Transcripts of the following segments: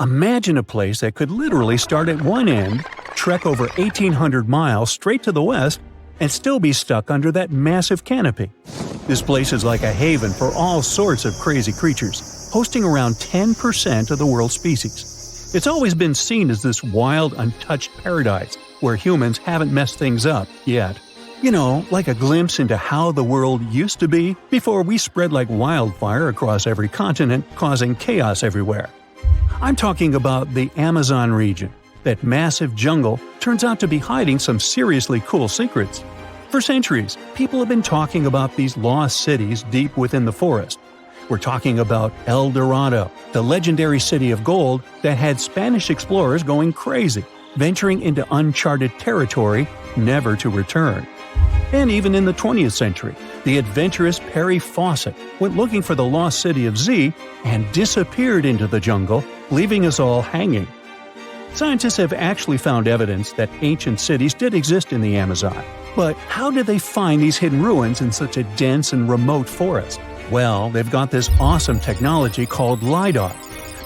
Imagine a place that could literally start at one end, trek over 1,800 miles straight to the west, and still be stuck under that massive canopy. This place is like a haven for all sorts of crazy creatures, hosting around 10% of the world's species. It's always been seen as this wild, untouched paradise where humans haven't messed things up yet. You know, like a glimpse into how the world used to be before we spread like wildfire across every continent, causing chaos everywhere. I'm talking about the Amazon region. That massive jungle turns out to be hiding some seriously cool secrets. For centuries, people have been talking about these lost cities deep within the forest. We're talking about El Dorado, the legendary city of gold that had Spanish explorers going crazy, venturing into uncharted territory, never to return. And even in the 20th century, the adventurous Percy Fawcett went looking for the lost city of Z and disappeared into the jungle, leaving us all hanging. Scientists have actually found evidence that ancient cities did exist in the Amazon. But how did they find these hidden ruins in such a dense and remote forest? Well, they've got this awesome technology called LiDAR.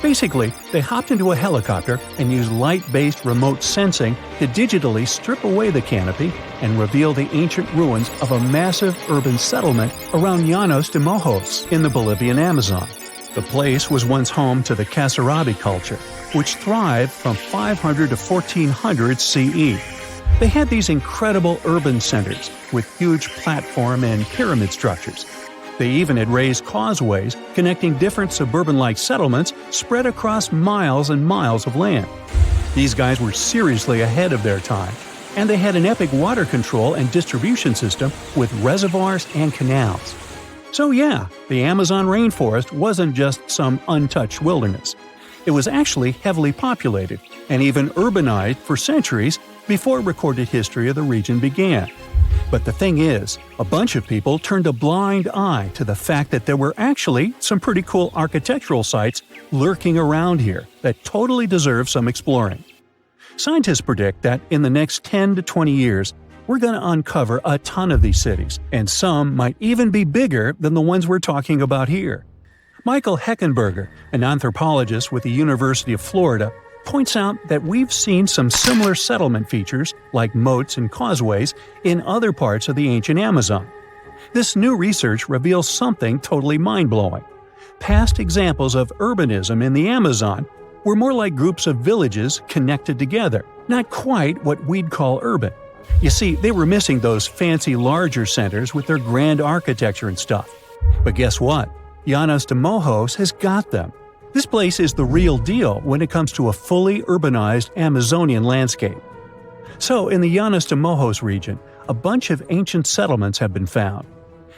Basically, they hopped into a helicopter and used light-based remote sensing to digitally strip away the canopy and reveal the ancient ruins of a massive urban settlement around Llanos de Mojos in the Bolivian Amazon. The place was once home to the Casarabi culture, which thrived from 500 to 1400 CE. They had these incredible urban centers with huge platform and pyramid structures. They even had raised causeways connecting different suburban-like settlements spread across miles and miles of land. These guys were seriously ahead of their time, and they had an epic water control and distribution system with reservoirs and canals. So yeah, the Amazon rainforest wasn't just some untouched wilderness. It was actually heavily populated and even urbanized for centuries before recorded history of the region began. But the thing is, a bunch of people turned a blind eye to the fact that there were actually some pretty cool architectural sites lurking around here that totally deserve some exploring. Scientists predict that in the next 10 to 20 years, we're going to uncover a ton of these cities, and some might even be bigger than the ones we're talking about here. Michael Heckenberger, an anthropologist with the University of Florida, points out that we've seen some similar settlement features, like moats and causeways, in other parts of the ancient Amazon. This new research reveals something totally mind-blowing. Past examples of urbanism in the Amazon were more like groups of villages connected together, not quite what we'd call urban. You see, they were missing those fancy larger centers with their grand architecture and stuff. But guess what? Llanos de Mojos has got them. This place is the real deal when it comes to a fully urbanized Amazonian landscape. So, in the Llanos de Mojos region, a bunch of ancient settlements have been found.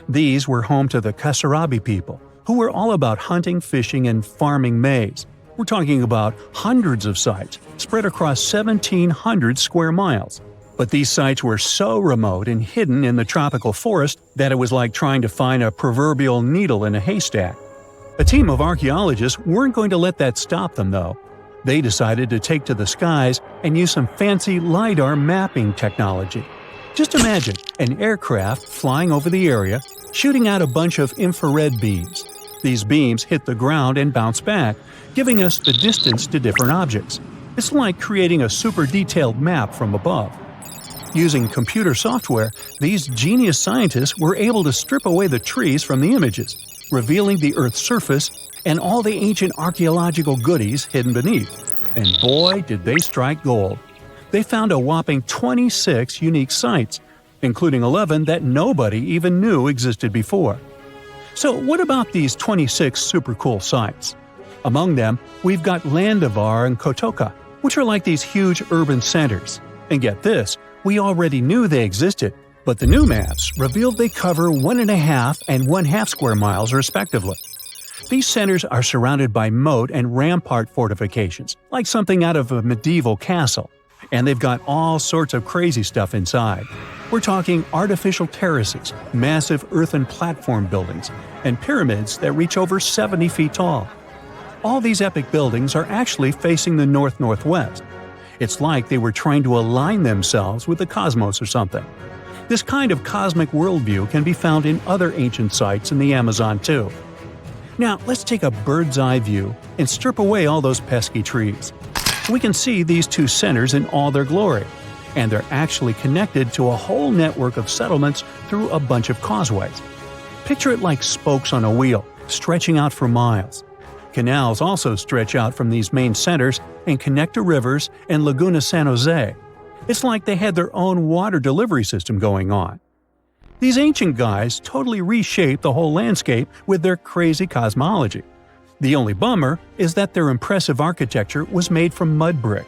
These were home to the Casarabi people, who were all about hunting, fishing, and farming maize. We're talking about hundreds of sites, spread across 1,700 square miles. But these sites were so remote and hidden in the tropical forest that it was like trying to find a proverbial needle in a haystack. A team of archaeologists weren't going to let that stop them, though. They decided to take to the skies and use some fancy LiDAR mapping technology. Just imagine an aircraft flying over the area, shooting out a bunch of infrared beams. These beams hit the ground and bounce back, giving us the distance to different objects. It's like creating a super detailed map from above. Using computer software, these genius scientists were able to strip away the trees from the images, revealing the Earth's surface and all the ancient archaeological goodies hidden beneath. And boy, did they strike gold. They found a whopping 26 unique sites, including 11 that nobody even knew existed before. So what about these 26 super cool sites? Among them, we've got Landivar and Kotoka, which are like these huge urban centers. And get this, we already knew they existed, but the new maps revealed they cover 1.5 and 1/2 square miles respectively. These centers are surrounded by moat and rampart fortifications, like something out of a medieval castle. And they've got all sorts of crazy stuff inside. We're talking artificial terraces, massive earthen platform buildings, and pyramids that reach over 70 feet tall. All these epic buildings are actually facing the north-northwest. It's like they were trying to align themselves with the cosmos or something. This kind of cosmic worldview can be found in other ancient sites in the Amazon too. Now let's take a bird's eye view and strip away all those pesky trees. We can see these two centers in all their glory, and they're actually connected to a whole network of settlements through a bunch of causeways. Picture it like spokes on a wheel, stretching out for miles. Canals also stretch out from these main centers and connect to rivers and Laguna San Jose. It's like they had their own water delivery system going on. These ancient guys totally reshaped the whole landscape with their crazy cosmology. The only bummer is that their impressive architecture was made from mud brick.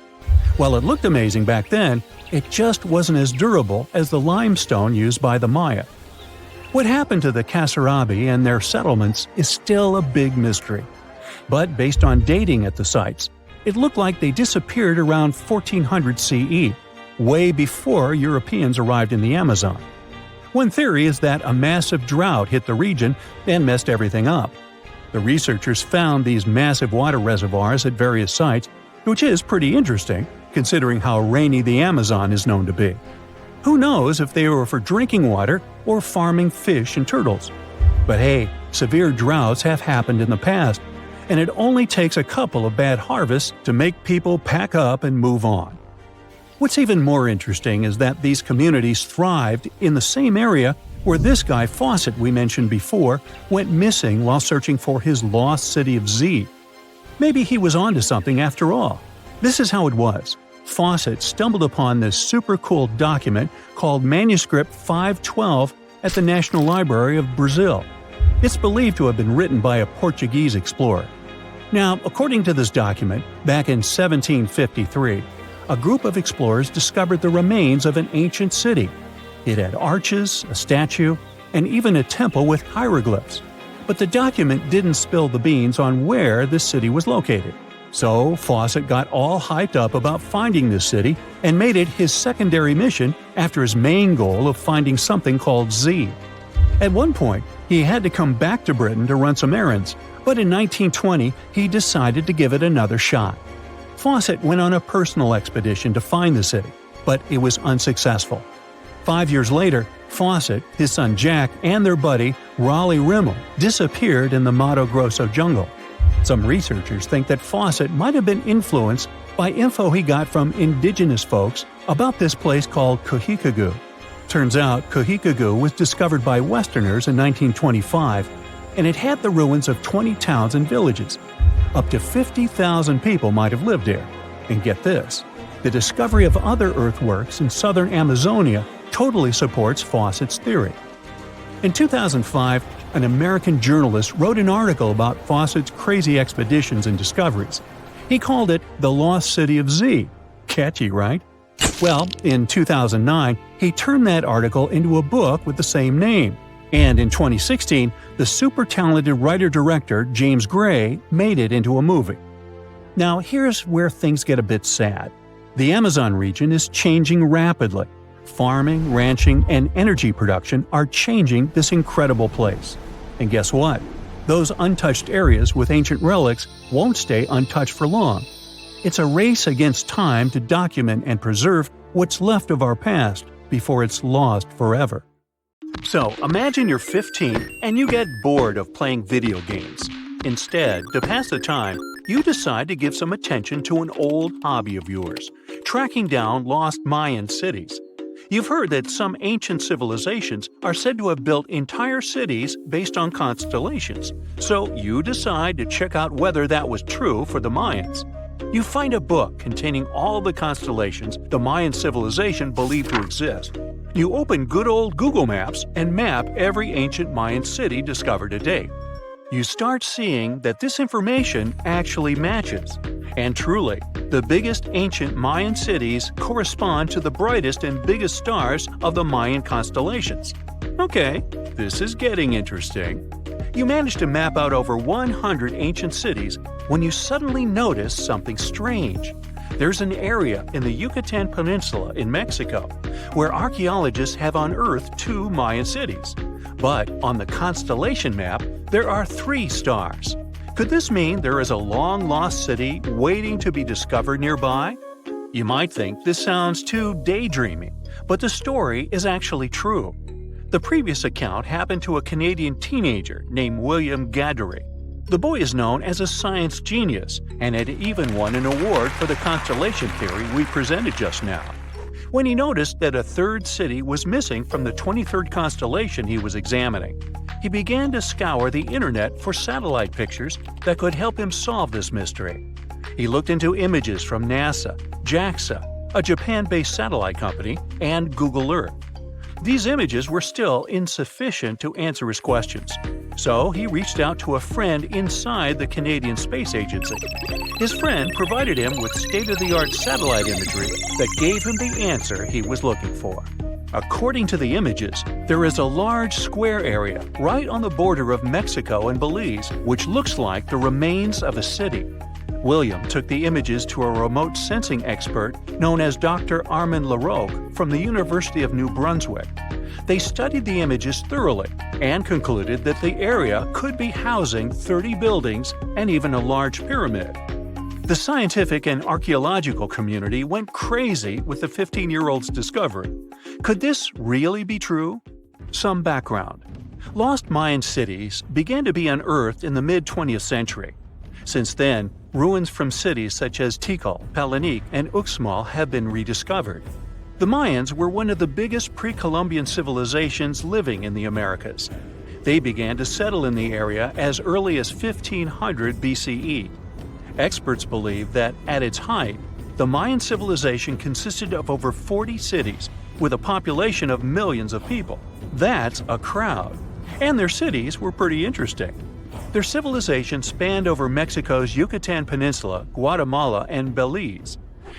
While it looked amazing back then, it just wasn't as durable as the limestone used by the Maya. What happened to the Kasarabi and their settlements is still a big mystery. But based on dating at the sites, it looked like they disappeared around 1400 CE, way before Europeans arrived in the Amazon. One theory is that a massive drought hit the region and messed everything up. The researchers found these massive water reservoirs at various sites, which is pretty interesting, considering how rainy the Amazon is known to be. Who knows if they were for drinking water or farming fish and turtles? But hey, severe droughts have happened in the past, and it only takes a couple of bad harvests to make people pack up and move on. What's even more interesting is that these communities thrived in the same area where this guy Fawcett we mentioned before went missing while searching for his lost city of Z. Maybe he was onto something after all. This is how it was. Fawcett stumbled upon this super cool document called Manuscript 512 at the National Library of Brazil. It's believed to have been written by a Portuguese explorer. Now, according to this document, back in 1753, a group of explorers discovered the remains of an ancient city. It had arches, a statue, and even a temple with hieroglyphs. But the document didn't spill the beans on where this city was located. So Fawcett got all hyped up about finding this city and made it his secondary mission after his main goal of finding something called Z. At one point, he had to come back to Britain to run some errands, but in 1920 he decided to give it another shot. Fawcett went on a personal expedition to find the city, but it was unsuccessful. 5 years later, Fawcett, his son Jack, and their buddy Raleigh Rimmel disappeared in the Mato Grosso jungle. Some researchers think that Fawcett might have been influenced by info he got from indigenous folks about this place called Cujicagú. Turns out Cujicagú was discovered by Westerners in 1925, and it had the ruins of 20 towns and villages. Up to 50,000 people might have lived there. And get this, the discovery of other earthworks in southern Amazonia totally supports Fawcett's theory. In 2005, an American journalist wrote an article about Fawcett's crazy expeditions and discoveries. He called it The Lost City of Z. Catchy, right? Well, in 2009, he turned that article into a book with the same name. And in 2016, the super talented writer-director James Gray made it into a movie. Now, here's where things get a bit sad. The Amazon region is changing rapidly. Farming, ranching, and energy production are changing this incredible place. And guess what? Those untouched areas with ancient relics won't stay untouched for long. It's a race against time to document and preserve what's left of our past before it's lost forever. So, imagine you're 15 and you get bored of playing video games. Instead, to pass the time, you decide to give some attention to an old hobby of yours, tracking down lost Mayan cities. You've heard that some ancient civilizations are said to have built entire cities based on constellations, so you decide to check out whether that was true for the Mayans. You find a book containing all the constellations the Mayan civilization believed to exist. You open good old Google Maps and map every ancient Mayan city discovered to date. You start seeing that this information actually matches. And truly, the biggest ancient Mayan cities correspond to the brightest and biggest stars of the Mayan constellations. Okay, this is getting interesting. You manage to map out over 100 ancient cities when you suddenly notice something strange. There's an area in the Yucatan Peninsula in Mexico where archaeologists have unearthed 2 Mayan cities. But on the constellation map, there are 3 stars. Could this mean there is a long-lost city waiting to be discovered nearby? You might think this sounds too daydreaming, but the story is actually true. The previous account happened to a Canadian teenager named William Gaddery. The boy is known as a science genius and had even won an award for the constellation theory we presented just now. When he noticed that a third city was missing from the 23rd constellation he was examining, he began to scour the internet for satellite pictures that could help him solve this mystery. He looked into images from NASA, JAXA, a Japan-based satellite company, and Google Earth. These images were still insufficient to answer his questions, so he reached out to a friend inside the Canadian Space Agency. His friend provided him with state-of-the-art satellite imagery that gave him the answer he was looking for. According to the images, there is a large square area right on the border of Mexico and Belize, which looks like the remains of a city. William took the images to a remote sensing expert known as Dr. Armand Laroque from the University of New Brunswick. They studied the images thoroughly and concluded that the area could be housing 30 buildings and even a large pyramid. The scientific and archaeological community went crazy with the 15-year-old's discovery. Could this really be true? Some background. Lost Mayan cities began to be unearthed in the mid-20th century. Since then, ruins from cities such as Tikal, Palenque, and Uxmal have been rediscovered. The Mayans were one of the biggest pre-Columbian civilizations living in the Americas. They began to settle in the area as early as 1500 BCE. Experts believe that, at its height, the Mayan civilization consisted of over 40 cities with a population of millions of people. That's a crowd. And their cities were pretty interesting. Their civilization spanned over Mexico's Yucatan Peninsula, Guatemala, and Belize.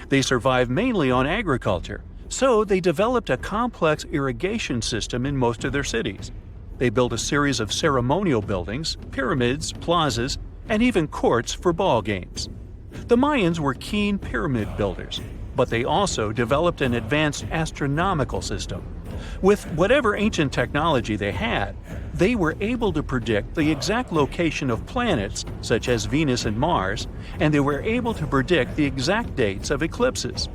They survived mainly on agriculture, so they developed a complex irrigation system in most of their cities. They built a series of ceremonial buildings, pyramids, plazas, and even courts for ball games. The Mayans were keen pyramid builders, but they also developed an advanced astronomical system. With whatever ancient technology they had, they were able to predict the exact location of planets, such as Venus and Mars, and they were able to predict the exact dates of eclipses.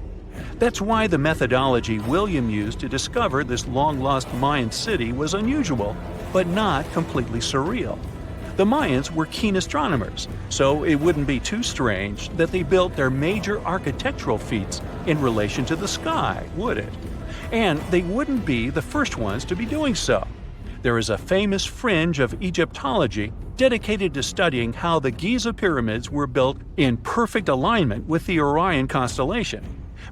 That's why the methodology William used to discover this long-lost Mayan city was unusual, but not completely surreal. The Mayans were keen astronomers, so it wouldn't be too strange that they built their major architectural feats in relation to the sky, would it? And they wouldn't be the first ones to be doing so. There is a famous fringe of Egyptology dedicated to studying how the Giza pyramids were built in perfect alignment with the Orion constellation,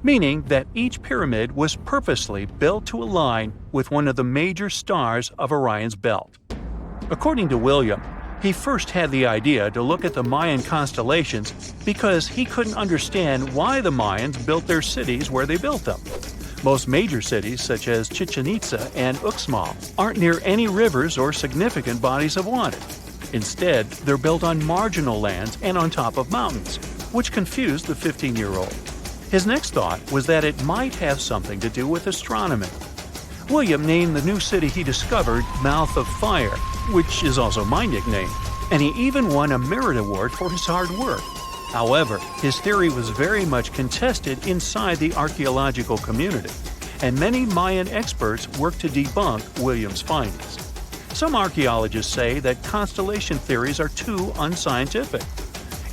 meaning that each pyramid was purposely built to align with one of the major stars of Orion's belt. According to William, he first had the idea to look at the Mayan constellations because he couldn't understand why the Mayans built their cities where they built them. Most major cities, such as Chichen Itza and Uxmal, aren't near any rivers or significant bodies of water. Instead, they're built on marginal lands and on top of mountains, which confused the 15-year-old. His next thought was that it might have something to do with astronomy. William named the new city he discovered Mouth of Fire, which is also my nickname, and he even won a merit award for his hard work. However, his theory was very much contested inside the archaeological community, and many Mayan experts worked to debunk William's findings. Some archaeologists say that constellation theories are too unscientific.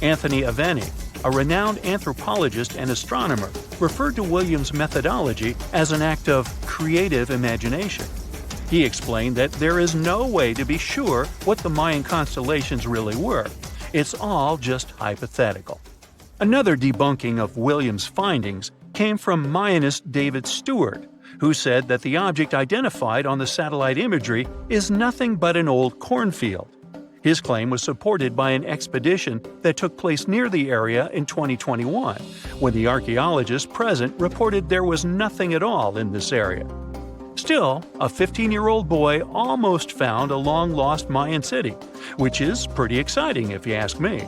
Anthony Aveni, a renowned anthropologist and astronomer, referred to William's methodology as an act of creative imagination. He explained that there is no way to be sure what the Mayan constellations really were. It's all just hypothetical. Another debunking of William's findings came from Mayanist David Stewart, who said that the object identified on the satellite imagery is nothing but an old cornfield. His claim was supported by an expedition that took place near the area in 2021, when the archaeologists present reported there was nothing at all in this area. Still, a 15-year-old boy almost found a long-lost Mayan city, which is pretty exciting if you ask me.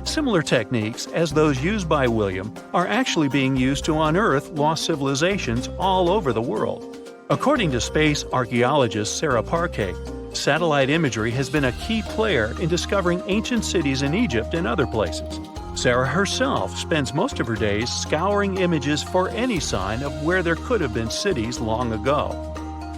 Similar techniques as those used by William are actually being used to unearth lost civilizations all over the world. According to space archaeologist Sarah Parquet, satellite imagery has been a key player in discovering ancient cities in Egypt and other places. Sarah herself spends most of her days scouring images for any sign of where there could have been cities long ago.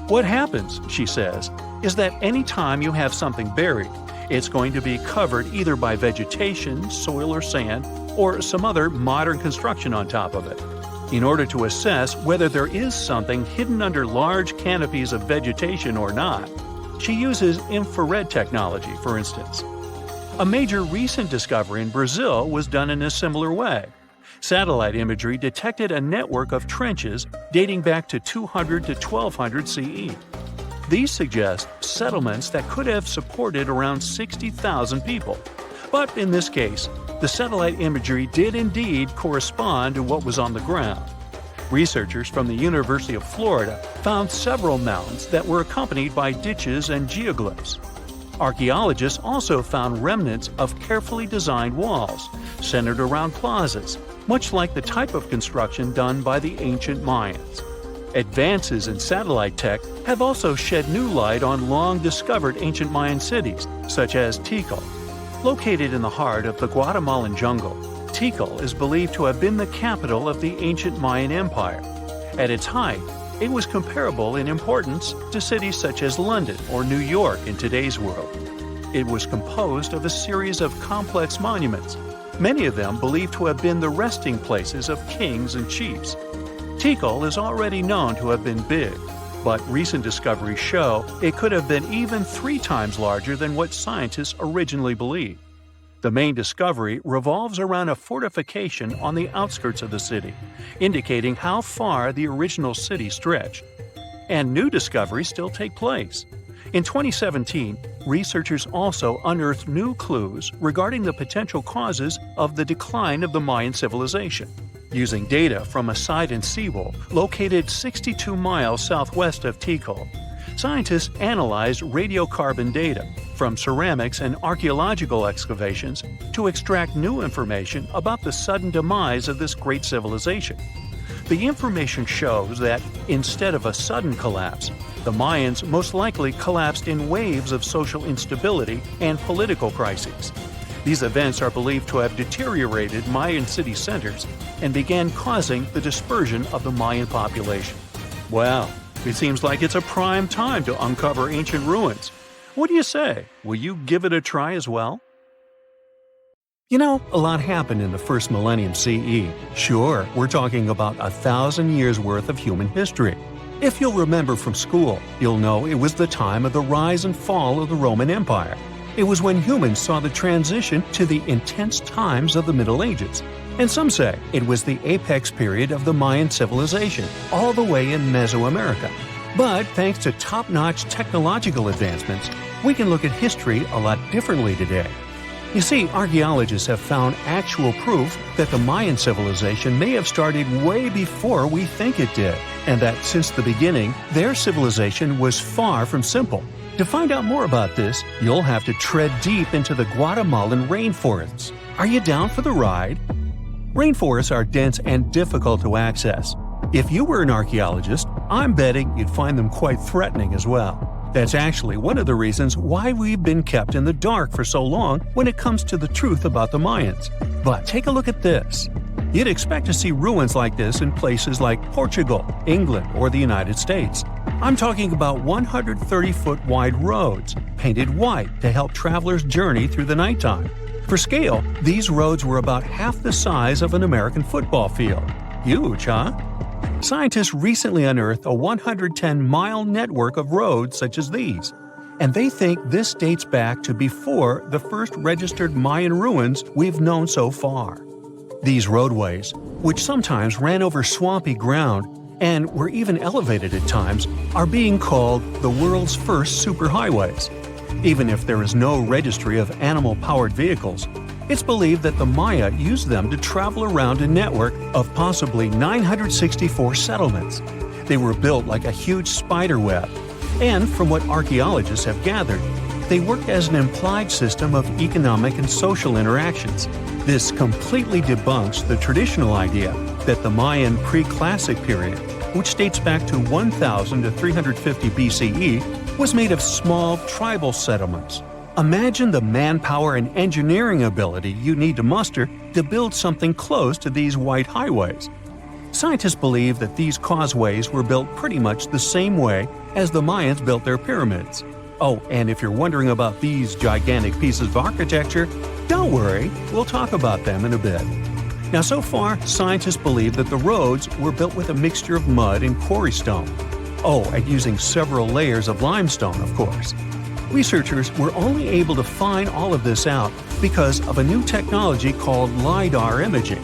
What happens, she says, is that any time you have something buried, It's going to be covered either by vegetation, soil or sand, or some other modern construction on top of it. In order to assess whether there is something hidden under large canopies of vegetation or not, she uses infrared technology, for instance. A major recent discovery in Brazil was done in a similar way. Satellite imagery detected a network of trenches dating back to 200 to 1200 CE. These suggest settlements that could have supported around 60,000 people. But in this case, the satellite imagery did indeed correspond to what was on the ground. Researchers from the University of Florida found several mounds that were accompanied by ditches and geoglyphs. Archaeologists also found remnants of carefully designed walls, centered around plazas, much like the type of construction done by the ancient Mayans. Advances in satellite tech have also shed new light on long-discovered ancient Mayan cities, such as Tikal. Located in the heart of the Guatemalan jungle, Tikal is believed to have been the capital of the ancient Mayan Empire. At its height, it was comparable in importance to cities such as London or New York in today's world. It was composed of a series of complex monuments, many of them believed to have been the resting places of kings and chiefs. Tikal is already known to have been big, but recent discoveries show it could have been even 3 times larger than what scientists originally believed. The main discovery revolves around a fortification on the outskirts of the city, indicating how far the original city stretched. And new discoveries still take place. In 2017, researchers also unearthed new clues regarding the potential causes of the decline of the Mayan civilization. Using data from a site in Sahul, located 62 miles southwest of Tikal, scientists analyzed radiocarbon data from ceramics and archaeological excavations to extract new information about the sudden demise of this great civilization. The information shows that, instead of a sudden collapse, the Mayans most likely collapsed in waves of social instability and political crises. These events are believed to have deteriorated Mayan city centers and began causing the dispersion of the Mayan population. Well, it seems like it's a prime time to uncover ancient ruins. What do you say? Will you give it a try as well? You know, a lot happened in the first millennium CE. Sure, we're talking about 1,000 years worth of human history. If you'll remember from school, you'll know it was the time of the rise and fall of the Roman Empire. It was when humans saw the transition to the intense times of the Middle Ages. And some say it was the apex period of the Mayan civilization, all the way in Mesoamerica. But thanks to top-notch technological advancements, we can look at history a lot differently today. You see, archaeologists have found actual proof that the Mayan civilization may have started way before we think it did, and that since the beginning, their civilization was far from simple. To find out more about this, you'll have to tread deep into the Guatemalan rainforests. Are you down for the ride? Rainforests are dense and difficult to access. If you were an archaeologist, I'm betting you'd find them quite threatening as well. That's actually one of the reasons why we've been kept in the dark for so long when it comes to the truth about the Mayans. But take a look at this. You'd expect to see ruins like this in places like Portugal, England, or the United States. I'm talking about 130-foot wide roads, painted white to help travelers journey through the nighttime. For scale, these roads were about half the size of an American football field. Huge, huh? Scientists recently unearthed a 110-mile network of roads such as these, and they think this dates back to before the first registered Mayan ruins we've known so far. These roadways, which sometimes ran over swampy ground and were even elevated at times, are being called the world's first superhighways. Even if there is no registry of animal-powered vehicles, it's believed that the Maya used them to travel around a network of possibly 964 settlements. They were built like a huge spider web, and from what archaeologists have gathered, they worked as an implied system of economic and social interactions. This completely debunks the traditional idea that the Mayan pre-classic period, which dates back to 1000 to 350 BCE, was made of small tribal settlements. Imagine the manpower and engineering ability you need to muster to build something close to these white highways. Scientists believe that these causeways were built pretty much the same way as the Mayans built their pyramids. Oh, and if you're wondering about these gigantic pieces of architecture, don't worry, we'll talk about them in a bit. Now, so far, scientists believe that the roads were built with a mixture of mud and quarry stone. Oh, and using several layers of limestone, of course. Researchers were only able to find all of this out because of a new technology called LiDAR imaging.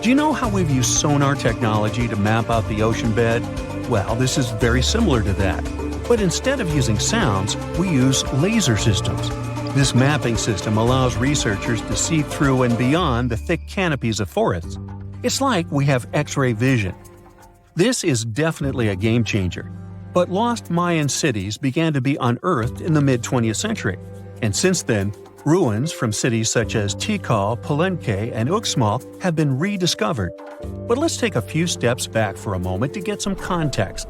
Do you know how we've used sonar technology to map out the ocean bed? Well, this is very similar to that. But instead of using sounds, we use laser systems. This mapping system allows researchers to see through and beyond the thick canopies of forests. It's like we have X-ray vision. This is definitely a game changer. But lost Mayan cities began to be unearthed in the mid-20th century. And since then, ruins from cities such as Tikal, Palenque, and Uxmal have been rediscovered. But let's take a few steps back for a moment to get some context.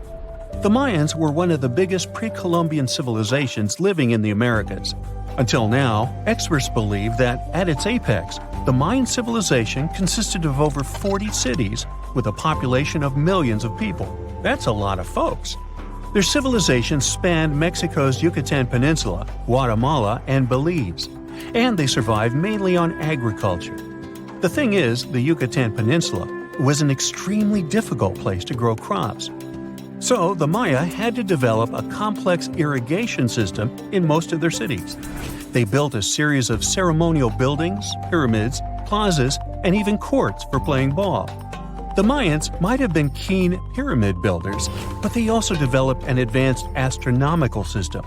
The Mayans were one of the biggest pre-Columbian civilizations living in the Americas. Until now, experts believe that, at its apex, the Mayan civilization consisted of over 40 cities with a population of millions of people. That's a lot of folks. Their civilization spanned Mexico's Yucatan Peninsula, Guatemala, and Belize, and they survived mainly on agriculture. The thing is, the Yucatan Peninsula was an extremely difficult place to grow crops. So the Maya had to develop a complex irrigation system in most of their cities. They built a series of ceremonial buildings, pyramids, plazas, and even courts for playing ball. The Mayans might have been keen pyramid builders, but they also developed an advanced astronomical system.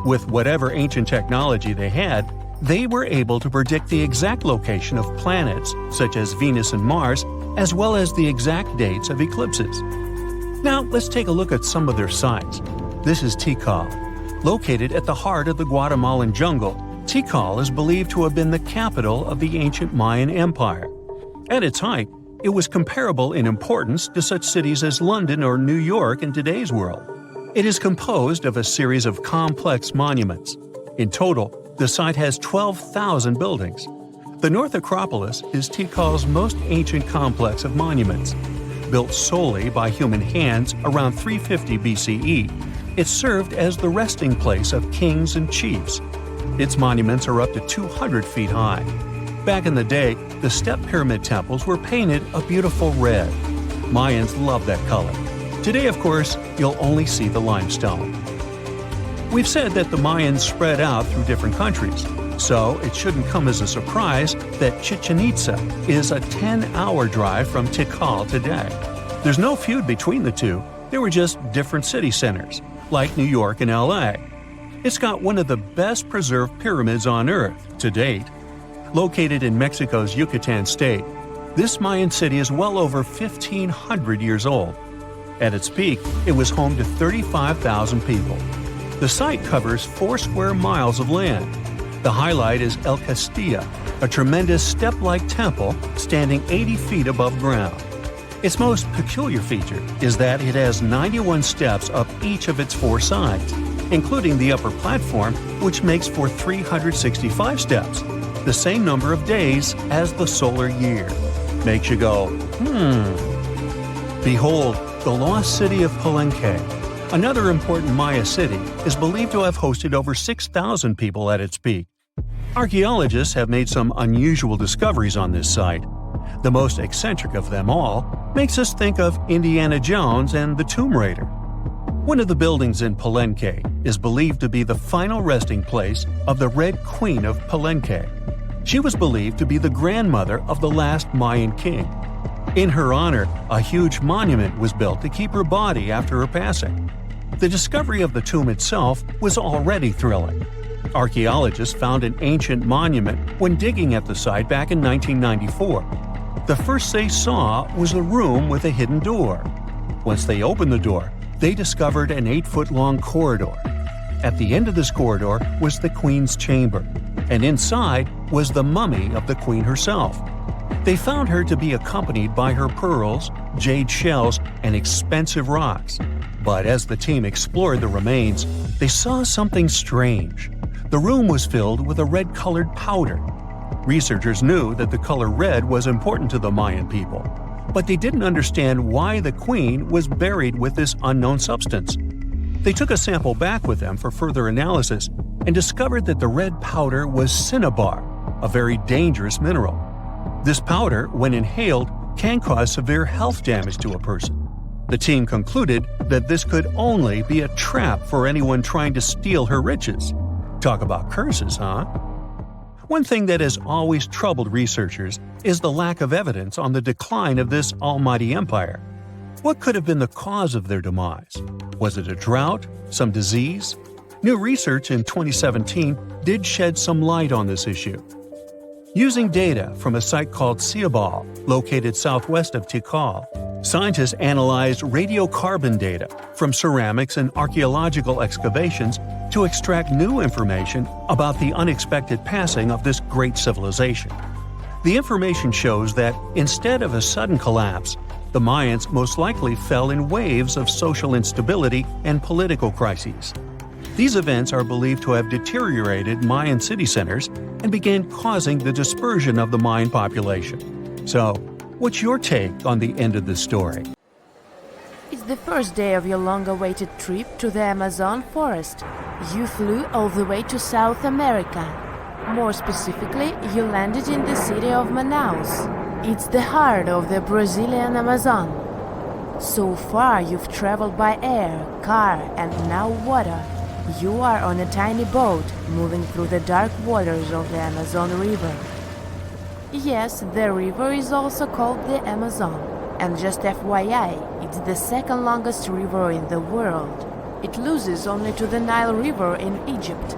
With whatever ancient technology they had, they were able to predict the exact location of planets, such as Venus and Mars, as well as the exact dates of eclipses. Now, let's take a look at some of their sites. This is Tikal. Located at the heart of the Guatemalan jungle, Tikal is believed to have been the capital of the ancient Mayan Empire. At its height, it was comparable in importance to such cities as London or New York in today's world. It is composed of a series of complex monuments. In total, the site has 12,000 buildings. The North Acropolis is Tikal's most ancient complex of monuments. Built solely by human hands around 350 BCE, it served as the resting place of kings and chiefs. Its monuments are up to 200 feet high. Back in the day, the step pyramid temples were painted a beautiful red. Mayans loved that color. Today, of course, you'll only see the limestone. We've said that the Mayans spread out through different countries, so it shouldn't come as a surprise that Chichen Itza is a 10-hour drive from Tikal today. There's no feud between the two, they were just different city centers, like New York and LA. It's got one of the best preserved pyramids on Earth to date. Located in Mexico's Yucatan state, this Mayan city is well over 1,500 years old. At its peak, it was home to 35,000 people. The site covers 4 square miles of land. The highlight is El Castilla, a tremendous step-like temple standing 80 feet above ground. Its most peculiar feature is that it has 91 steps up each of its 4 sides, including the upper platform, which makes for 365 steps, the same number of days as the solar year. Makes you go, Behold, the lost city of Palenque. Another important Maya city is believed to have hosted over 6,000 people at its peak. Archaeologists have made some unusual discoveries on this site. The most eccentric of them all makes us think of Indiana Jones and the Tomb Raider. One of the buildings in Palenque is believed to be the final resting place of the Red Queen of Palenque. She was believed to be the grandmother of the last Mayan king. In her honor, a huge monument was built to keep her body after her passing. The discovery of the tomb itself was already thrilling. Archaeologists found an ancient monument when digging at the site back in 1994. The first they saw was a room with a hidden door. Once they opened the door, they discovered an 8-foot-long corridor. At the end of this corridor was the queen's chamber, and inside was the mummy of the queen herself. They found her to be accompanied by her pearls, jade shells, and expensive rocks. But as the team explored the remains, they saw something strange. The room was filled with a red-colored powder. Researchers knew that the color red was important to the Mayan people, but they didn't understand why the queen was buried with this unknown substance. They took a sample back with them for further analysis and discovered that the red powder was cinnabar, a very dangerous mineral. This powder, when inhaled, can cause severe health damage to a person. The team concluded that this could only be a trap for anyone trying to steal her riches. Talk about curses, huh? One thing that has always troubled researchers is the lack of evidence on the decline of this almighty empire. What could have been the cause of their demise? Was it a drought? Some disease? New research in 2017 did shed some light on this issue. Using data from a site called Siabal, located southwest of Tikal, scientists analyzed radiocarbon data from ceramics and archaeological excavations to extract new information about the unexpected passing of this great civilization. The information shows that, instead of a sudden collapse, the Mayans most likely fell in waves of social instability and political crises. These events are believed to have deteriorated Mayan city centers and began causing the dispersion of the Mayan population. So, what's your take on the end of the story? It's the first day of your long-awaited trip to the Amazon forest. You flew all the way to South America. More specifically, you landed in the city of Manaus. It's the heart of the Brazilian Amazon. So far, you've traveled by air, car, and now water. You are on a tiny boat, moving through the dark waters of the Amazon River. Yes, the river is also called the Amazon. And just FYI, it's the second longest river in the world. It loses only to the Nile River in Egypt.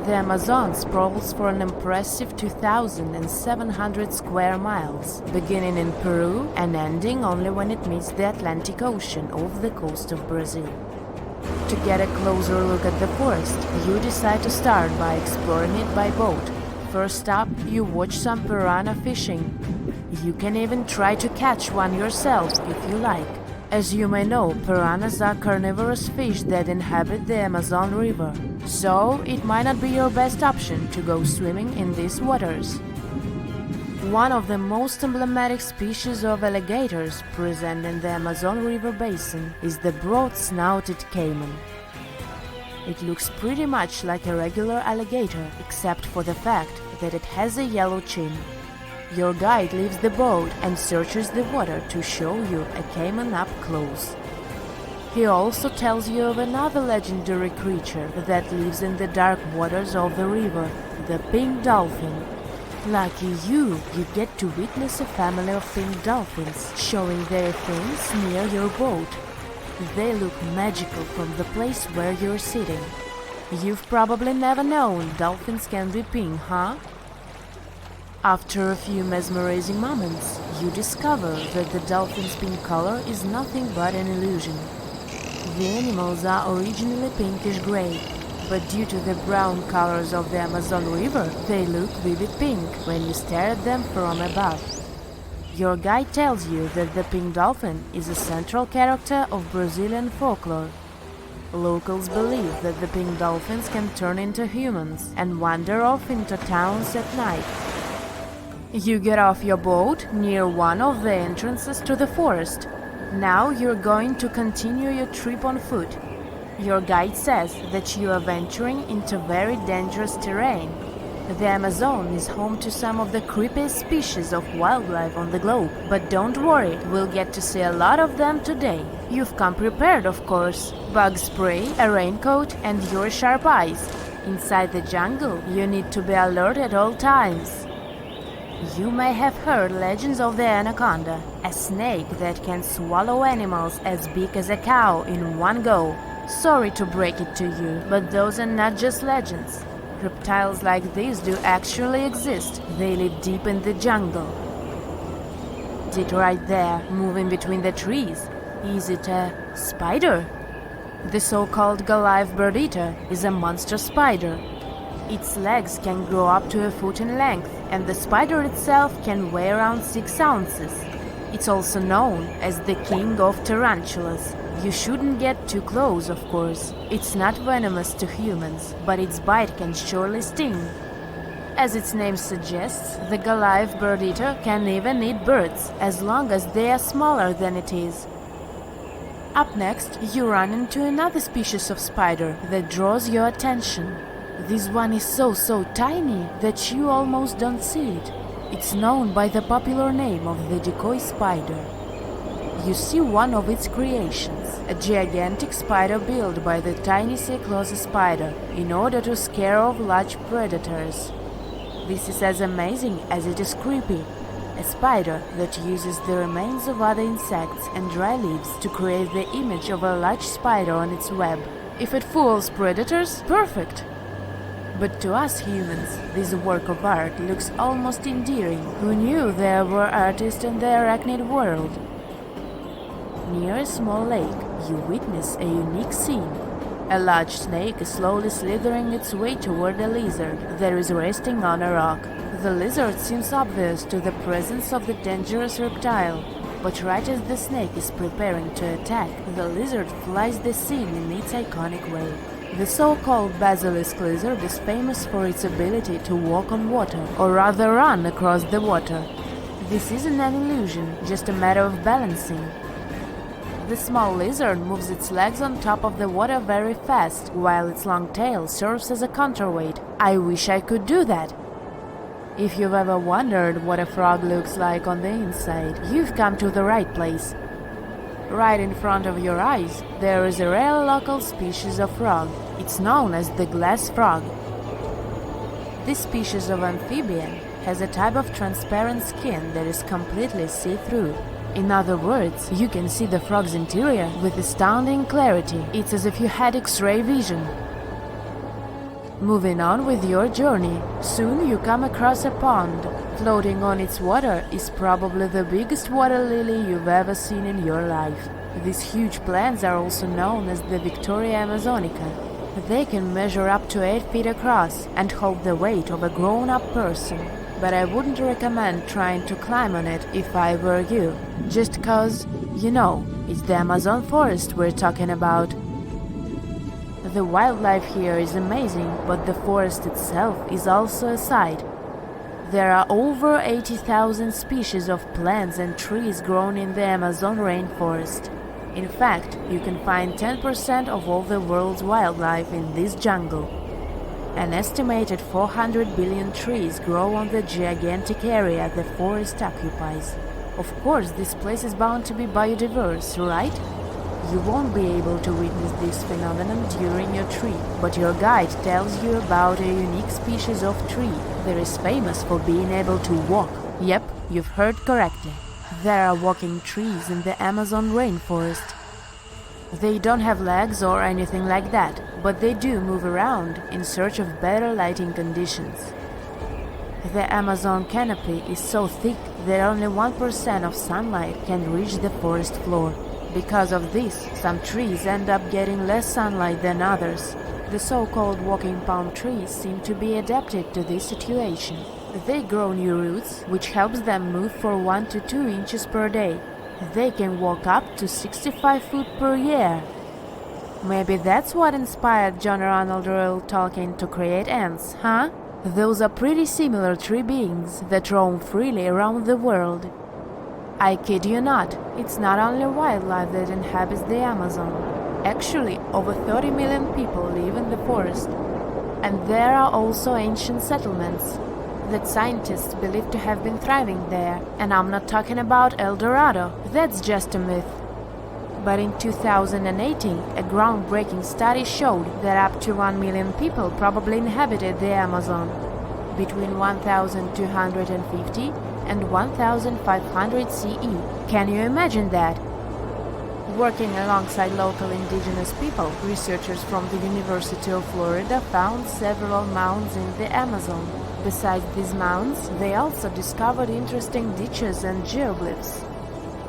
The Amazon sprawls for an impressive 2,700 square miles, beginning in Peru and ending only when it meets the Atlantic Ocean off the coast of Brazil. To get a closer look at the forest, you decide to start by exploring it by boat. First up, you watch some piranha fishing. You can even try to catch one yourself if you like. As you may know, piranhas are carnivorous fish that inhabit the Amazon River, so it might not be your best option to go swimming in these waters. One of the most emblematic species of alligators present in the Amazon River basin is the broad-snouted caiman. It looks pretty much like a regular alligator, except for the fact that it has a yellow chin. Your guide leaves the boat and searches the water to show you a caiman up close. He also tells you of another legendary creature that lives in the dark waters of the river, the pink dolphin. Lucky you get to witness a family of pink dolphins showing their fins near your boat. They look magical from the place where you're sitting. You've probably never known dolphins can be pink, huh? After a few mesmerizing moments, you discover that the dolphin's pink color is nothing but an illusion. The animals are originally pinkish-gray, but due to the brown colors of the Amazon River, they look vivid pink when you stare at them from above. Your guide tells you that the pink dolphin is a central character of Brazilian folklore. Locals believe that the pink dolphins can turn into humans and wander off into towns at night. You get off your boat near one of the entrances to the forest. Now you're going to continue your trip on foot. Your guide says that you are venturing into very dangerous terrain. The Amazon is home to some of the creepiest species of wildlife on the globe, but don't worry, we'll get to see a lot of them today. You've come prepared, of course. Bug spray, a raincoat, and your sharp eyes. Inside the jungle, you need to be alert at all times. You may have heard legends of the anaconda, a snake that can swallow animals as big as a cow in one go. Sorry to break it to you, but those are not just legends. Reptiles like these do actually exist. They live deep in the jungle. Is it right there, moving between the trees? Is it a spider? The so-called Goliath bird-eater is a monster spider. Its legs can grow up to a foot in length, and the spider itself can weigh around 6 ounces. It's also known as the king of tarantulas. You shouldn't get too close, of course. It's not venomous to humans, but its bite can surely sting. As its name suggests, the Goliath bird-eater can even eat birds, as long as they are smaller than it is. Up next, you run into another species of spider that draws your attention. This one is so tiny that you almost don't see it. It's known by the popular name of the decoy spider. You see one of its creations, a gigantic spider built by the tiny Cyclosis spider in order to scare off large predators. This is as amazing as it is creepy. A spider that uses the remains of other insects and dry leaves to create the image of a large spider on its web. If it fools predators, perfect! But to us humans, this work of art looks almost endearing. Who knew there were artists in the arachnid world? Near a small lake, you witness a unique scene. A large snake is slowly slithering its way toward a lizard that is resting on a rock. The lizard seems obvious to the presence of the dangerous reptile, but right as the snake is preparing to attack, the lizard flies the scene in its iconic way. The so-called basilisk lizard is famous for its ability to walk on water, or rather run across the water. This isn't an illusion, just a matter of balancing. The small lizard moves its legs on top of the water very fast, while its long tail serves as a counterweight. I wish I could do that. If you've ever wondered what a frog looks like on the inside, you've come to the right place. Right in front of your eyes, there is a rare local species of frog. It's known as the glass frog. This species of amphibian has a type of transparent skin that is completely see-through. In other words, you can see the frog's interior with astounding clarity. It's as if you had X-ray vision. Moving on with your journey, soon you come across a pond. Floating on its water is probably the biggest water lily you've ever seen in your life. These huge plants are also known as the Victoria Amazonica. They can measure up to 8 feet across and hold the weight of a grown-up person. But I wouldn't recommend trying to climb on it if I were you, just cause, you know, it's the Amazon forest we're talking about. The wildlife here is amazing, but the forest itself is also a sight. There are over 80,000 species of plants and trees grown in the Amazon rainforest. In fact, you can find 10% of all the world's wildlife in this jungle. An estimated 400 billion trees grow on the gigantic area the forest occupies. Of course, this place is bound to be biodiverse, right? You won't be able to witness this phenomenon during your trip, but your guide tells you about a unique species of tree that is famous for being able to walk. Yep, you've heard correctly. There are walking trees in the Amazon rainforest. They don't have legs or anything like that, but they do move around in search of better lighting conditions. The Amazon canopy is so thick that only 1% of sunlight can reach the forest floor. Because of this, some trees end up getting less sunlight than others. The so-called walking palm trees seem to be adapted to this situation. They grow new roots, which helps them move for 1 to 2 inches per day. They can walk up to 65 feet per year. Maybe that's what inspired John Ronald Reuel Tolkien to create ants, huh? Those are pretty similar tree beings that roam freely around the world. I kid you not, it's not only wildlife that inhabits the Amazon. Actually, over 30 million people live in the forest. And there are also ancient settlements that scientists believe to have been thriving there. And I'm not talking about El Dorado, that's just a myth. But in 2018, a groundbreaking study showed that up to 1 million people probably inhabited the Amazon between 1250 and 1500 CE. Can you imagine that? Working alongside local indigenous people, researchers from the University of Florida found several mounds in the Amazon. Besides these mounds, they also discovered interesting ditches and geoglyphs.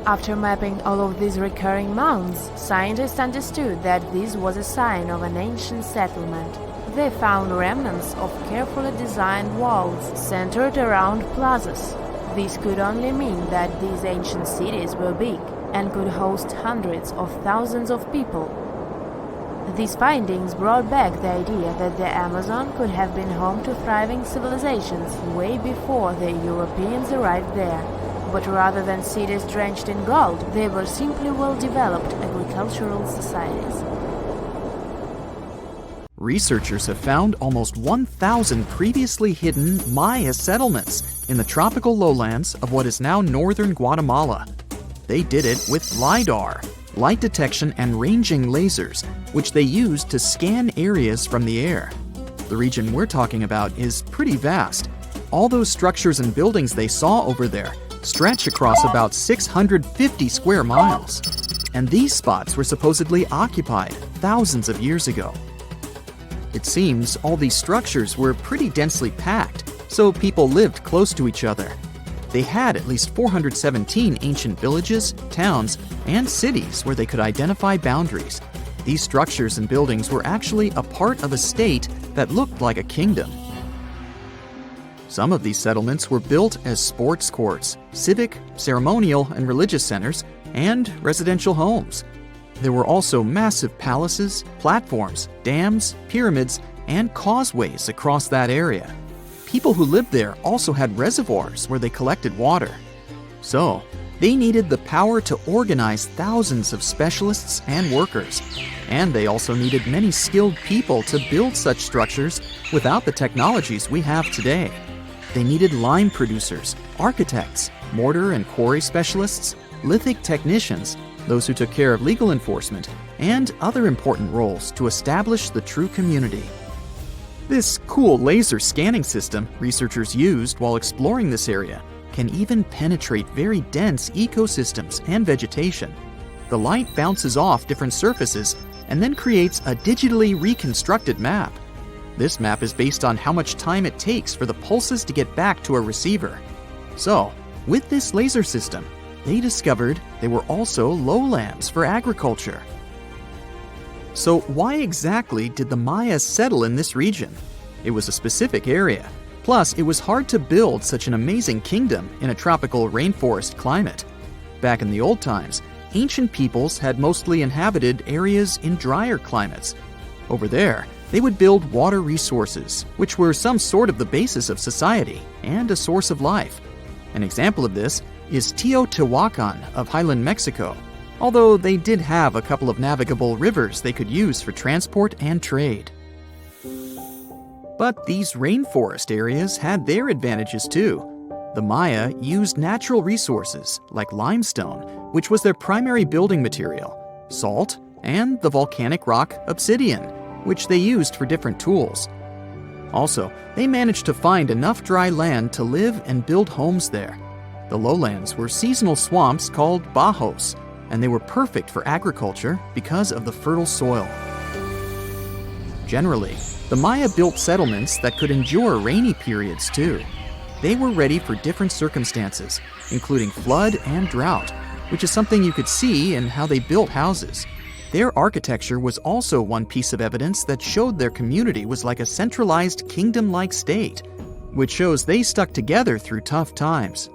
After mapping all of these recurring mounds, scientists understood that this was a sign of an ancient settlement. They found remnants of carefully designed walls centered around plazas. This could only mean that these ancient cities were big and could host hundreds of thousands of people. These findings brought back the idea that the Amazon could have been home to thriving civilizations way before the Europeans arrived there. but rather than cities drenched in gold, they were simply well-developed agricultural societies. Researchers have found almost 1,000 previously hidden Maya settlements in the tropical lowlands of what is now northern Guatemala. They did it with LIDAR, light detection and ranging lasers, which they used to scan areas from the air. The region we're talking about is pretty vast. All those structures and buildings they saw over there stretch across about 650 square miles. And these spots were supposedly occupied thousands of years ago. It seems all these structures were pretty densely packed, so people lived close to each other. They had at least 417 ancient villages, towns, and cities where they could identify boundaries. These structures and buildings were actually a part of a state that looked like a kingdom. Some of these settlements were built as sports courts, civic, ceremonial, and religious centers, and residential homes. There were also massive palaces, platforms, dams, pyramids, and causeways across that area. People who lived there also had reservoirs where they collected water. So, they needed the power to organize thousands of specialists and workers. And they also needed many skilled people to build such structures without the technologies we have today. They needed lime producers, architects, mortar and quarry specialists, lithic technicians, those who took care of legal enforcement, and other important roles to establish the true community. This cool laser scanning system researchers used while exploring this area can even penetrate very dense ecosystems and vegetation. The light bounces off different surfaces and then creates a digitally reconstructed map. This map is based on how much time it takes for the pulses to get back to a receiver. So, with this laser system, they discovered they were also lowlands for agriculture. So why exactly did the Maya settle in this region? It was a specific area. Plus, it was hard to build such an amazing kingdom in a tropical rainforest climate. Back in the old times, ancient peoples had mostly inhabited areas in drier climates. Over there, they would build water resources, which were some sort of the basis of society and a source of life. An example of this is Teotihuacan of Highland Mexico, although they did have a couple of navigable rivers they could use for transport and trade. But these rainforest areas had their advantages too. The Maya used natural resources like limestone, which was their primary building material, salt, and the volcanic rock obsidian, which they used for different tools. Also, they managed to find enough dry land to live and build homes there. The lowlands were seasonal swamps called bajos, and they were perfect for agriculture because of the fertile soil. Generally, the Maya built settlements that could endure rainy periods too. They were ready for different circumstances, including flood and drought, which is something you could see in how they built houses. Their architecture was also one piece of evidence that showed their community was like a centralized kingdom-like state, which shows they stuck together through tough times.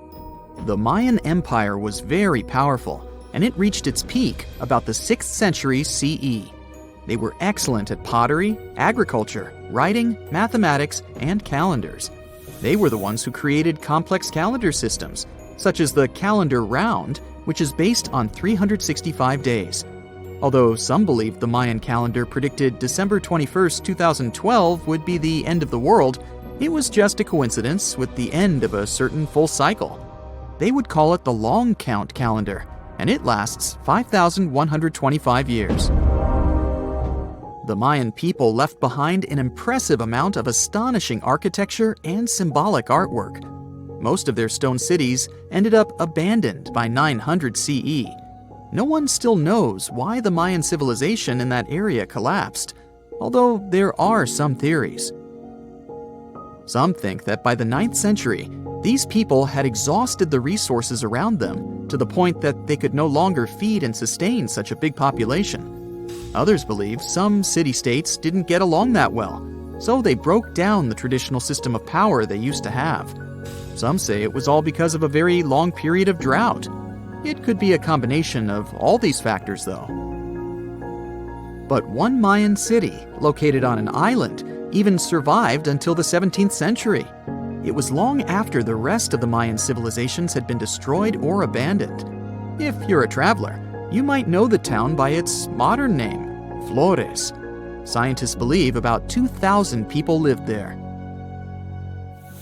The Mayan Empire was very powerful, and it reached its peak about the 6th century CE. They were excellent at pottery, agriculture, writing, mathematics, and calendars. They were the ones who created complex calendar systems, such as the calendar round, which is based on 365 days. Although some believed the Mayan calendar predicted December 21st, 2012 would be the end of the world, it was just a coincidence with the end of a certain full cycle. They would call it the long count calendar, and it lasts 5,125 years. The Mayan people left behind an impressive amount of astonishing architecture and symbolic artwork. Most of their stone cities ended up abandoned by 900 CE. No one still knows why the Mayan civilization in that area collapsed, although there are some theories. Some think that by the 9th century, these people had exhausted the resources around them to the point that they could no longer feed and sustain such a big population. Others believe some city-states didn't get along that well, so they broke down the traditional system of power they used to have. Some say it was all because of a very long period of drought. It could be a combination of all these factors, though. But one Mayan city, located on an island, even survived until the 17th century. it was long after the rest of the Mayan civilizations had been destroyed or abandoned. If you're a traveler, you might know the town by its modern name, Flores. Scientists believe about 2,000 people lived there.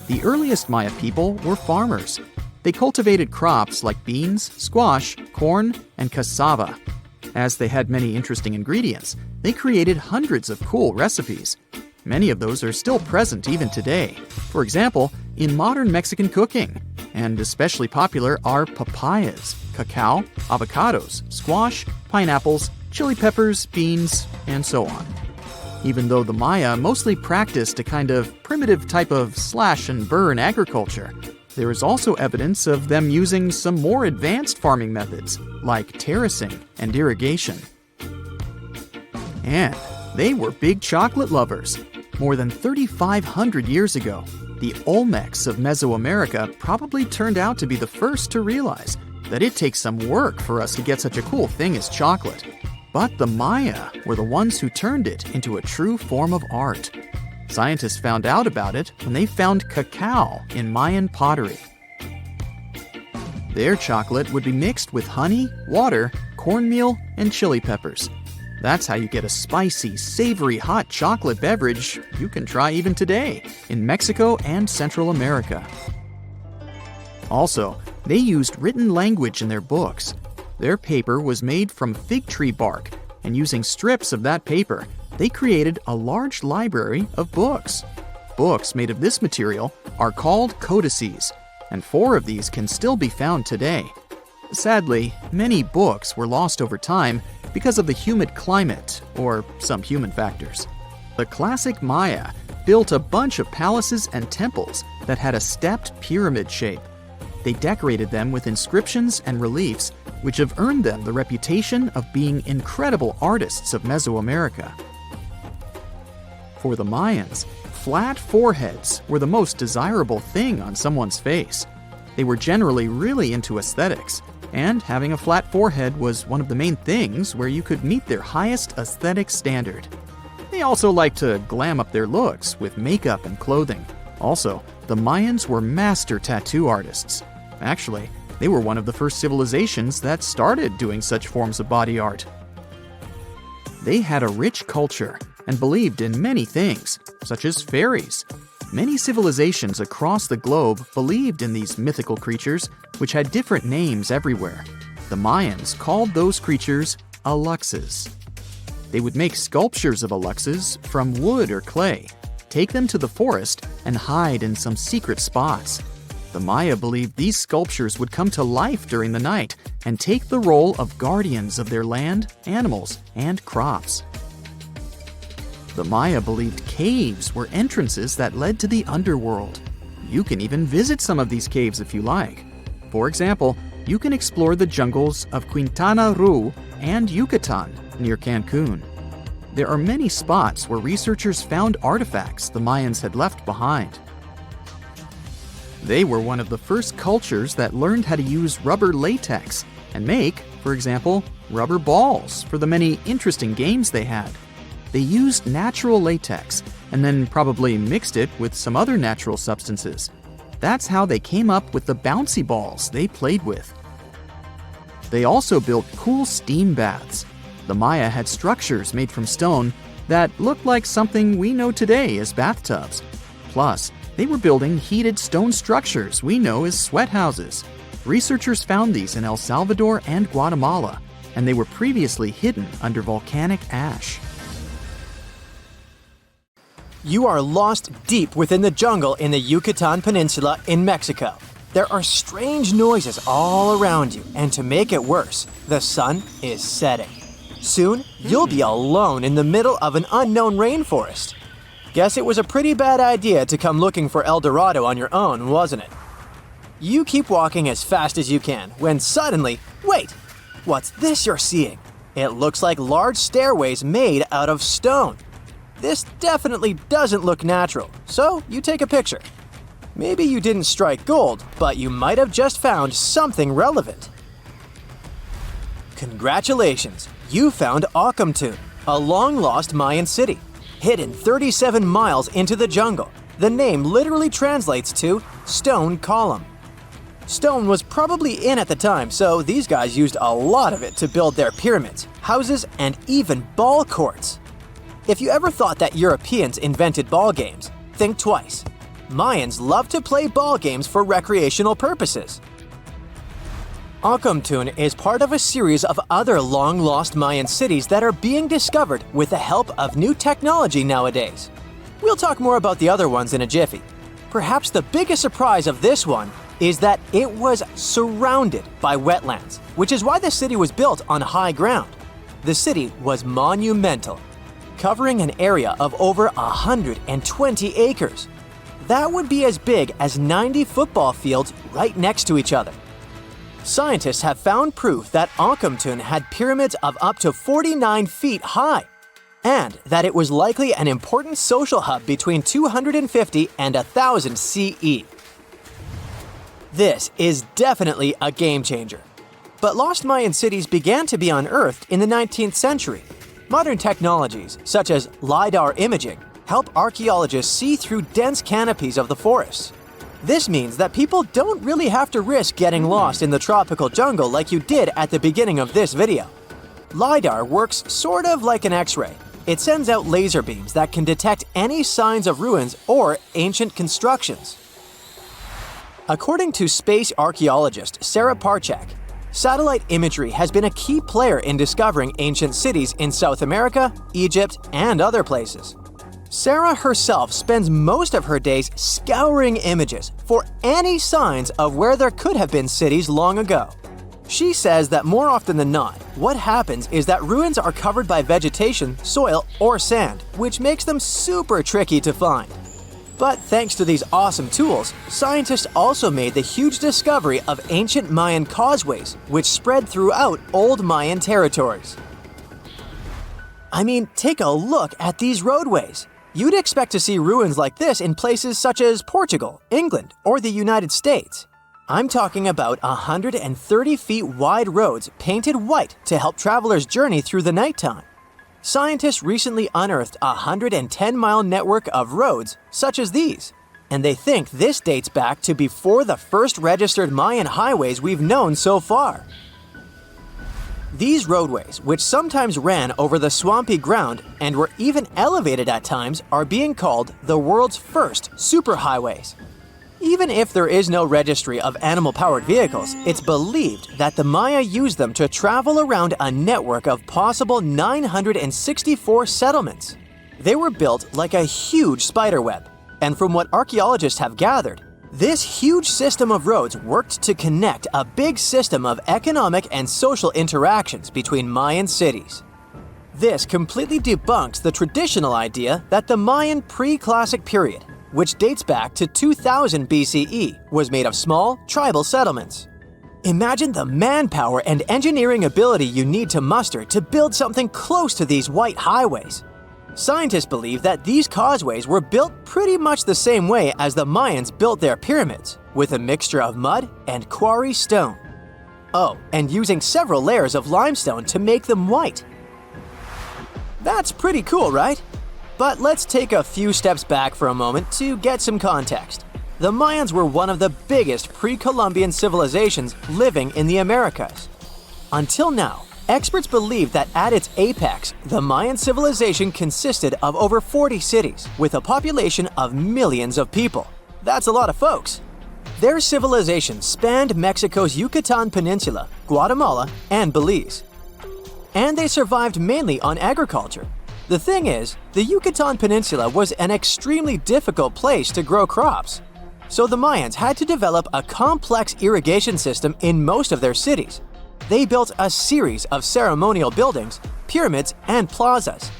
The earliest Maya people were farmers. They cultivated crops like beans, squash, corn, and cassava. As they had many interesting ingredients, they created hundreds of cool recipes. Many of those are still present even today. For example, in modern Mexican cooking. And especially popular are papayas, cacao, avocados, squash, pineapples, chili peppers, beans, and so on. Even though the Maya mostly practiced a kind of primitive type of slash-and-burn agriculture, there is also evidence of them using some more advanced farming methods, like terracing and irrigation. And they were big chocolate lovers. More than 3,500 years ago, the Olmecs of Mesoamerica probably turned out to be the first to realize that it takes some work for us to get such a cool thing as chocolate. But the Maya were the ones who turned it into a true form of art. Scientists found out about it when they found cacao in Mayan pottery. Their chocolate would be mixed with honey, water, cornmeal, and chili peppers. That's how you get a spicy, savory hot chocolate beverage you can try even today in Mexico and Central America. Also, they used written language in their books. Their paper was made from fig tree bark, and using strips of that paper, they created a large library of books. Books made of this material are called codices, and 4 of these can still be found today. Sadly, many books were lost over time because of the humid climate or some human factors. The classic Maya built a bunch of palaces and temples that had a stepped pyramid shape. They decorated them with inscriptions and reliefs, which have earned them the reputation of being incredible artists of Mesoamerica. For the Mayans, flat foreheads were the most desirable thing on someone's face. They were generally really into aesthetics, and having a flat forehead was one of the main things where you could meet their highest aesthetic standard. They also liked to glam up their looks with makeup and clothing. Also, the Mayans were master tattoo artists. Actually, they were one of the first civilizations that started doing such forms of body art. They had a rich culture and believed in many things, such as fairies. Many civilizations across the globe believed in these mythical creatures, which had different names everywhere. The Mayans called those creatures aluxes. They would make sculptures of aluxes from wood or clay, take them to the forest, and hide in some secret spots. The Maya believed these sculptures would come to life during the night and take the role of guardians of their land, animals, and crops. The Maya believed caves were entrances that led to the underworld. You can even visit some of these caves if you like. For example, you can explore the jungles of Quintana Roo and Yucatan near Cancun. There are many spots where researchers found artifacts the Mayans had left behind. They were one of the first cultures that learned how to use rubber latex and make, for example, rubber balls for the many interesting games they had. They used natural latex and then probably mixed it with some other natural substances. That's how they came up with the bouncy balls they played with. They also built cool steam baths. The Maya had structures made from stone that looked like something we know today as bathtubs. Plus, they were building heated stone structures we know as sweat houses. Researchers found these in El Salvador and Guatemala, and they were previously hidden under volcanic ash. You are lost deep within the jungle in the Yucatan Peninsula in Mexico. There are strange noises all around you, and to make it worse, the sun is setting. Soon, you'll be alone in the middle of an unknown rainforest. Guess it was a pretty bad idea to come looking for El Dorado on your own, wasn't it? You keep walking as fast as you can, when suddenly, wait! What's this you're seeing? It looks like large stairways made out of stone. This definitely doesn't look natural, so you take a picture. Maybe you didn't strike gold, but you might have just found something relevant. Congratulations, you found Acomtun, a long-lost Mayan city, hidden 37 miles into the jungle. The name literally translates to stone column. Stone was probably in at the time, so these guys used a lot of it to build their pyramids, houses, and even ball courts. If you ever thought that Europeans invented ball games, think twice. Mayans loved to play ball games for recreational purposes. Ancamtun is part of a series of other long-lost Mayan cities that are being discovered with the help of new technology nowadays. We'll talk more about the other ones in a jiffy. Perhaps the biggest surprise of this one is that it was surrounded by wetlands, which is why the city was built on high ground. The city was monumental, covering an area of over 120 acres. That would be as big as 90 football fields right next to each other. Scientists have found proof that Ancamtun had pyramids of up to 49 feet high, and that it was likely an important social hub between 250 and 1000 CE. This is definitely a game changer. But lost Mayan cities began to be unearthed in the 19th century. Modern technologies, such as LiDAR imaging, help archaeologists see through dense canopies of the forests. This means that people don't really have to risk getting lost in the tropical jungle like you did at the beginning of this video. LiDAR works sort of like an X-ray. It sends out laser beams that can detect any signs of ruins or ancient constructions. According to space archaeologist Sarah Parchak, satellite imagery has been a key player in discovering ancient cities in South America, Egypt, and other places. Sarah herself spends most of her days scouring images for any signs of where there could have been cities long ago. She says that more often than not, what happens is that ruins are covered by vegetation, soil, or sand, which makes them super tricky to find. But thanks to these awesome tools, scientists also made the huge discovery of ancient Mayan causeways, which spread throughout old Mayan territories. I mean, take a look at these roadways. You'd expect to see ruins like this in places such as Portugal, England, or the United States. I'm talking about 130 feet wide roads painted white to help travelers journey through the nighttime. Scientists recently unearthed a 110-mile network of roads such as these, and they think this dates back to before the first registered Mayan highways we've known so far. These roadways, which sometimes ran over the swampy ground and were even elevated at times, are being called the world's first superhighways. Even if there is no registry of animal-powered vehicles, it's believed that the Maya used them to travel around a network of possible 964 settlements. They were built like a huge spiderweb, and from what archaeologists have gathered, this huge system of roads worked to connect a big system of economic and social interactions between Mayan cities. This completely debunks the traditional idea that the Mayan pre-classic period, which dates back to 2000 BCE, was made of small, tribal settlements. Imagine the manpower and engineering ability you need to muster to build something close to these white highways. Scientists believe that these causeways were built pretty much the same way as the Mayans built their pyramids, with a mixture of mud and quarry stone. Oh, and using several layers of limestone to make them white. That's pretty cool, right? But let's take a few steps back for a moment to get some context. The Mayans were one of the biggest pre-Columbian civilizations living in the Americas. Until now, experts believe that at its apex, the Mayan civilization consisted of over 40 cities with a population of millions of people. That's a lot of folks. Their civilization spanned Mexico's Yucatan Peninsula, Guatemala, and Belize. And they survived mainly on agriculture. The thing is, the Yucatan Peninsula was an extremely difficult place to grow crops. So the Mayans had to develop a complex irrigation system in most of their cities. They built a series of ceremonial buildings, pyramids, and plazas.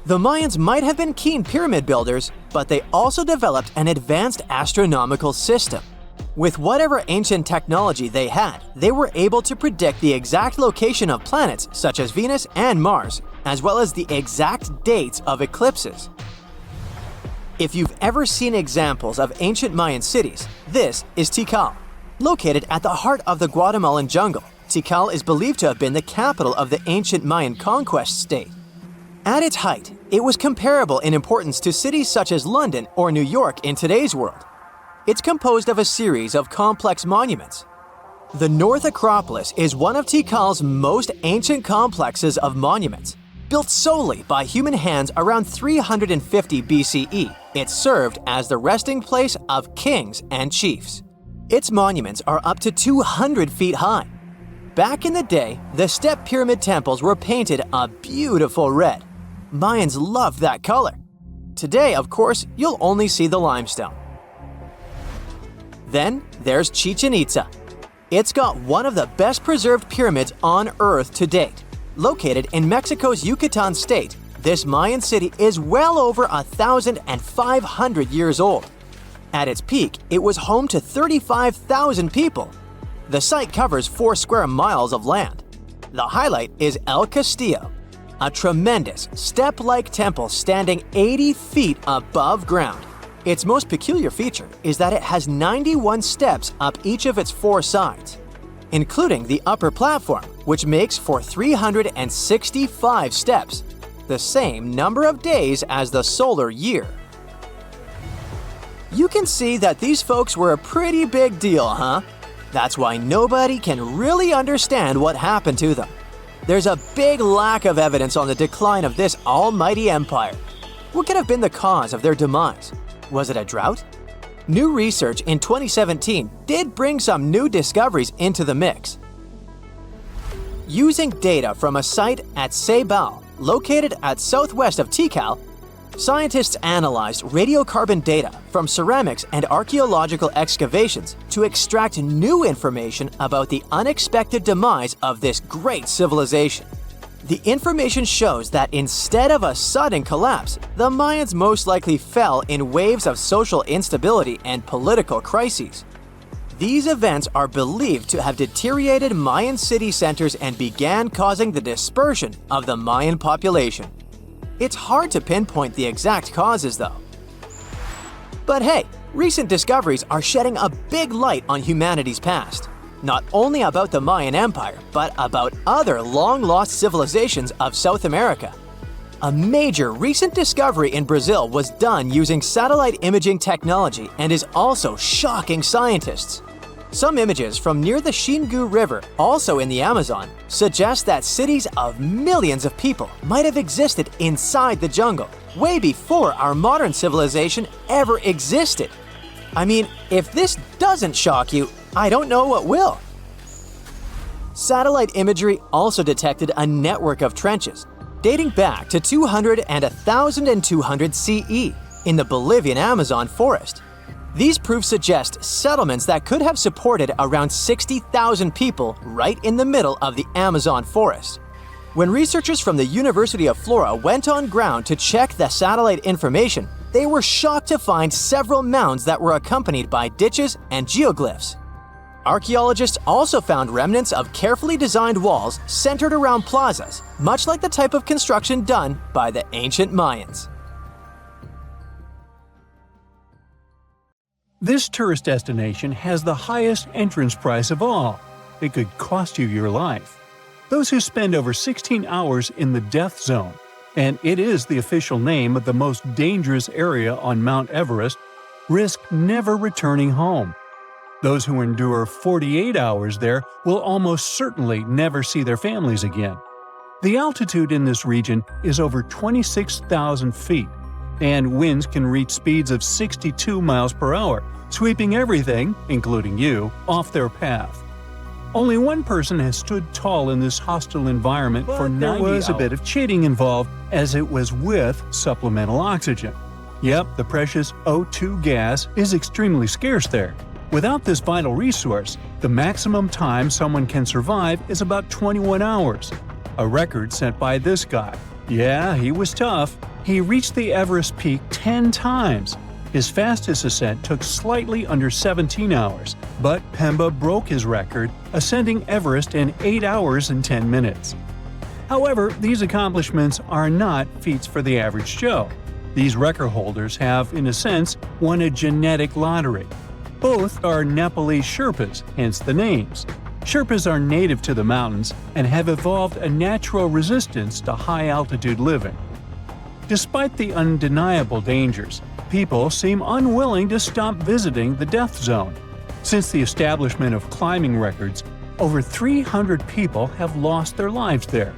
The Mayans might have been keen pyramid builders, but they also developed an advanced astronomical system. With whatever ancient technology they had, they were able to predict the exact location of planets such as Venus and Mars, as well as the exact dates of eclipses. If you've ever seen examples of ancient Mayan cities, this is Tikal. Located at the heart of the Guatemalan jungle, Tikal is believed to have been the capital of the ancient Mayan conquest state. At its height, it was comparable in importance to cities such as London or New York in today's world. It's composed of a series of complex monuments. The North Acropolis is one of Tikal's most ancient complexes of monuments. Built solely by human hands around 350 BCE, it served as the resting place of kings and chiefs. Its monuments are up to 200 feet high. Back in the day, the step pyramid temples were painted a beautiful red. Mayans loved that color. Today, of course, you'll only see the limestone. Then there's Chichen Itza. It's got one of the best preserved pyramids on Earth to date. Located in Mexico's Yucatan state, this Mayan city is well over 1,500 years old. At its peak, it was home to 35,000 people. The site covers 4 square miles of land. The highlight is El Castillo, a tremendous step-like temple standing 80 feet above ground. Its most peculiar feature is that it has 91 steps up each of its 4 sides, including the upper platform, which makes for 365 steps, the same number of days as the solar year. You can see that these folks were a pretty big deal, huh? That's why nobody can really understand what happened to them. There's a big lack of evidence on the decline of this almighty empire. What could have been the cause of their demise? Was it a drought? New research in 2017 did bring some new discoveries into the mix. Using data from a site at Sahul, located at southwest of Tikal, scientists analyzed radiocarbon data from ceramics and archaeological excavations to extract new information about the unexpected demise of this great civilization. The information shows that instead of a sudden collapse, the Mayans most likely fell in waves of social instability and political crises. These events are believed to have deteriorated Mayan city centers and began causing the dispersion of the Mayan population. It's hard to pinpoint the exact causes, though. But hey, recent discoveries are shedding a big light on humanity's past. Not only about the Mayan Empire, but about other long-lost civilizations of South America. A major recent discovery in Brazil was done using satellite imaging technology and is also shocking scientists. Some images from near the Xingu River, also in the Amazon, suggest that cities of millions of people might have existed inside the jungle, way before our modern civilization ever existed. I mean, if this doesn't shock you, I don't know what will. Satellite imagery also detected a network of trenches, dating back to 200 and 1,200 CE in the Bolivian Amazon forest. These proofs suggest settlements that could have supported around 60,000 people right in the middle of the Amazon forest. When researchers from the University of Florida went on ground to check the satellite information, they were shocked to find several mounds that were accompanied by ditches and geoglyphs. Archaeologists also found remnants of carefully designed walls centered around plazas, much like the type of construction done by the ancient Mayans. This tourist destination has the highest entrance price of all. It could cost you your life. Those who spend over 16 hours in the death zone, and it is the official name of the most dangerous area on Mount Everest, risk never returning home. Those who endure 48 hours there will almost certainly never see their families again. The altitude in this region is over 26,000 feet, and winds can reach speeds of 62 miles per hour, sweeping everything, including you, off their path. Only one person has stood tall in this hostile environment for 90 hours. There was a bit of cheating involved, as it was with supplemental oxygen. Yep, the precious O2 gas is extremely scarce there. Without this vital resource, the maximum time someone can survive is about 21 hours. A record set by this guy. Yeah, he was tough. He reached the Everest peak 10 times. His fastest ascent took slightly under 17 hours, but Pemba broke his record, ascending Everest in 8 hours and 10 minutes. However, these accomplishments are not feats for the average Joe. These record holders have, in a sense, won a genetic lottery. Both are Nepalese Sherpas, hence the names. Sherpas are native to the mountains and have evolved a natural resistance to high-altitude living. Despite the undeniable dangers, people seem unwilling to stop visiting the death zone. Since the establishment of climbing records, over 300 people have lost their lives there.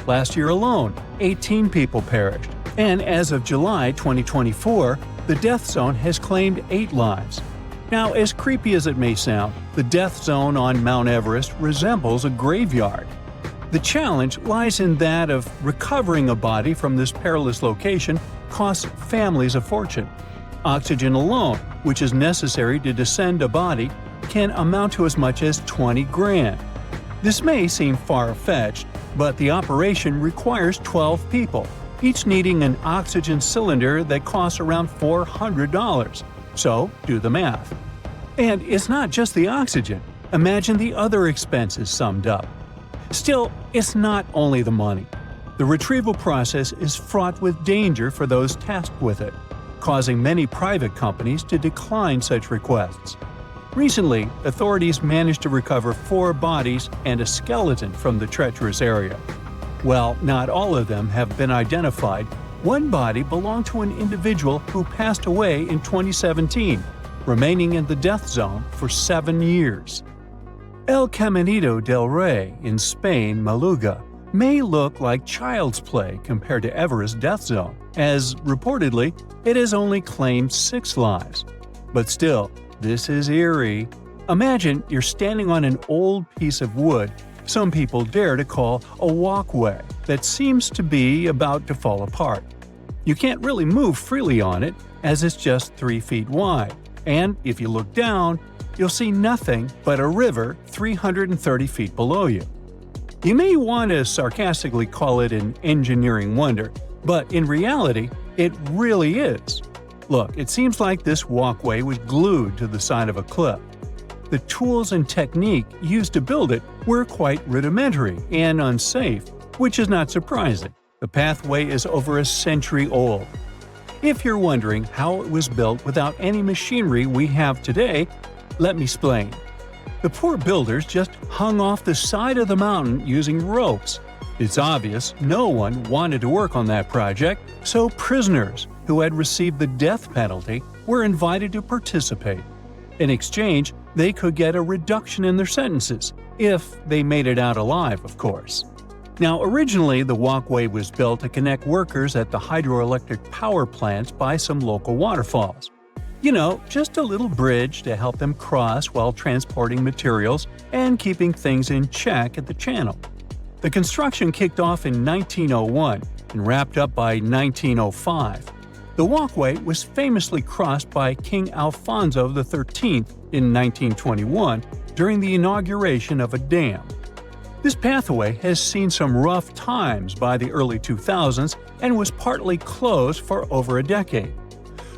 Last year alone, 18 people perished, and as of July 2024, the death zone has claimed 8 lives. Now, as creepy as it may sound, the death zone on Mount Everest resembles a graveyard. The challenge lies in that of recovering a body from this perilous location costs families a fortune. Oxygen alone, which is necessary to descend a body, can amount to as much as 20 grand. This may seem far-fetched, but the operation requires 12 people, each needing an oxygen cylinder that costs around $400. So, do the math. And it's not just the oxygen. Imagine the other expenses summed up. Still, it's not only the money. The retrieval process is fraught with danger for those tasked with it, causing many private companies to decline such requests. Recently, authorities managed to recover 4 bodies and a skeleton from the treacherous area. While not all of them have been identified, one body belonged to an individual who passed away in 2017, remaining in the death zone for 7 years. El Caminito del Rey in Spain, Maluga, may look like child's play compared to Everest death zone, as reportedly it has only claimed 6 lives. But still, this is eerie. Imagine you're standing on an old piece of wood some people dare to call a walkway that seems to be about to fall apart. You can't really move freely on it, as it's just 3 feet wide, and if you look down, you'll see nothing but a river 330 feet below you. You may want to sarcastically call it an engineering wonder, but in reality, it really is. Look, it seems like this walkway was glued to the side of a cliff. The tools and technique used to build it were quite rudimentary and unsafe, which is not surprising. The pathway is over a century old. If you're wondering how it was built without any machinery we have today, let me explain. The poor builders just hung off the side of the mountain using ropes. It's obvious no one wanted to work on that project, so prisoners who had received the death penalty were invited to participate. In exchange, they could get a reduction in their sentences, if they made it out alive, of course. Now, originally, the walkway was built to connect workers at the hydroelectric power plants by some local waterfalls. You know, just a little bridge to help them cross while transporting materials and keeping things in check at the channel. The construction kicked off in 1901 and wrapped up by 1905. The walkway was famously crossed by King Alfonso XIII in 1921 during the inauguration of a dam. This pathway has seen some rough times by the early 2000s and was partly closed for over a decade.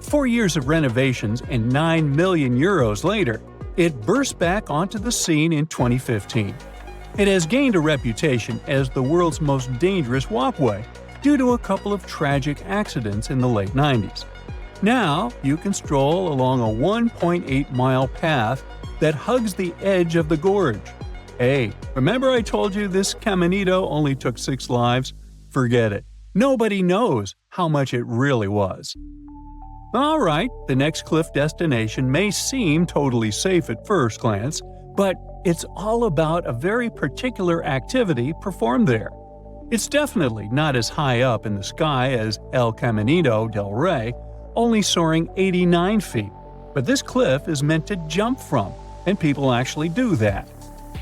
4 years of renovations and €9 million later, it burst back onto the scene in 2015. It has gained a reputation as the world's most dangerous walkway due to a couple of tragic accidents in the late 90s. Now, you can stroll along a 1.8-mile path that hugs the edge of the gorge. Hey, remember I told you this Caminito only took 6 lives? Forget it. Nobody knows how much it really was. Alright, the next cliff destination may seem totally safe at first glance, but it's all about a very particular activity performed there. It's definitely not as high up in the sky as El Caminito del Rey, only soaring 89 feet, but this cliff is meant to jump from, and people actually do that.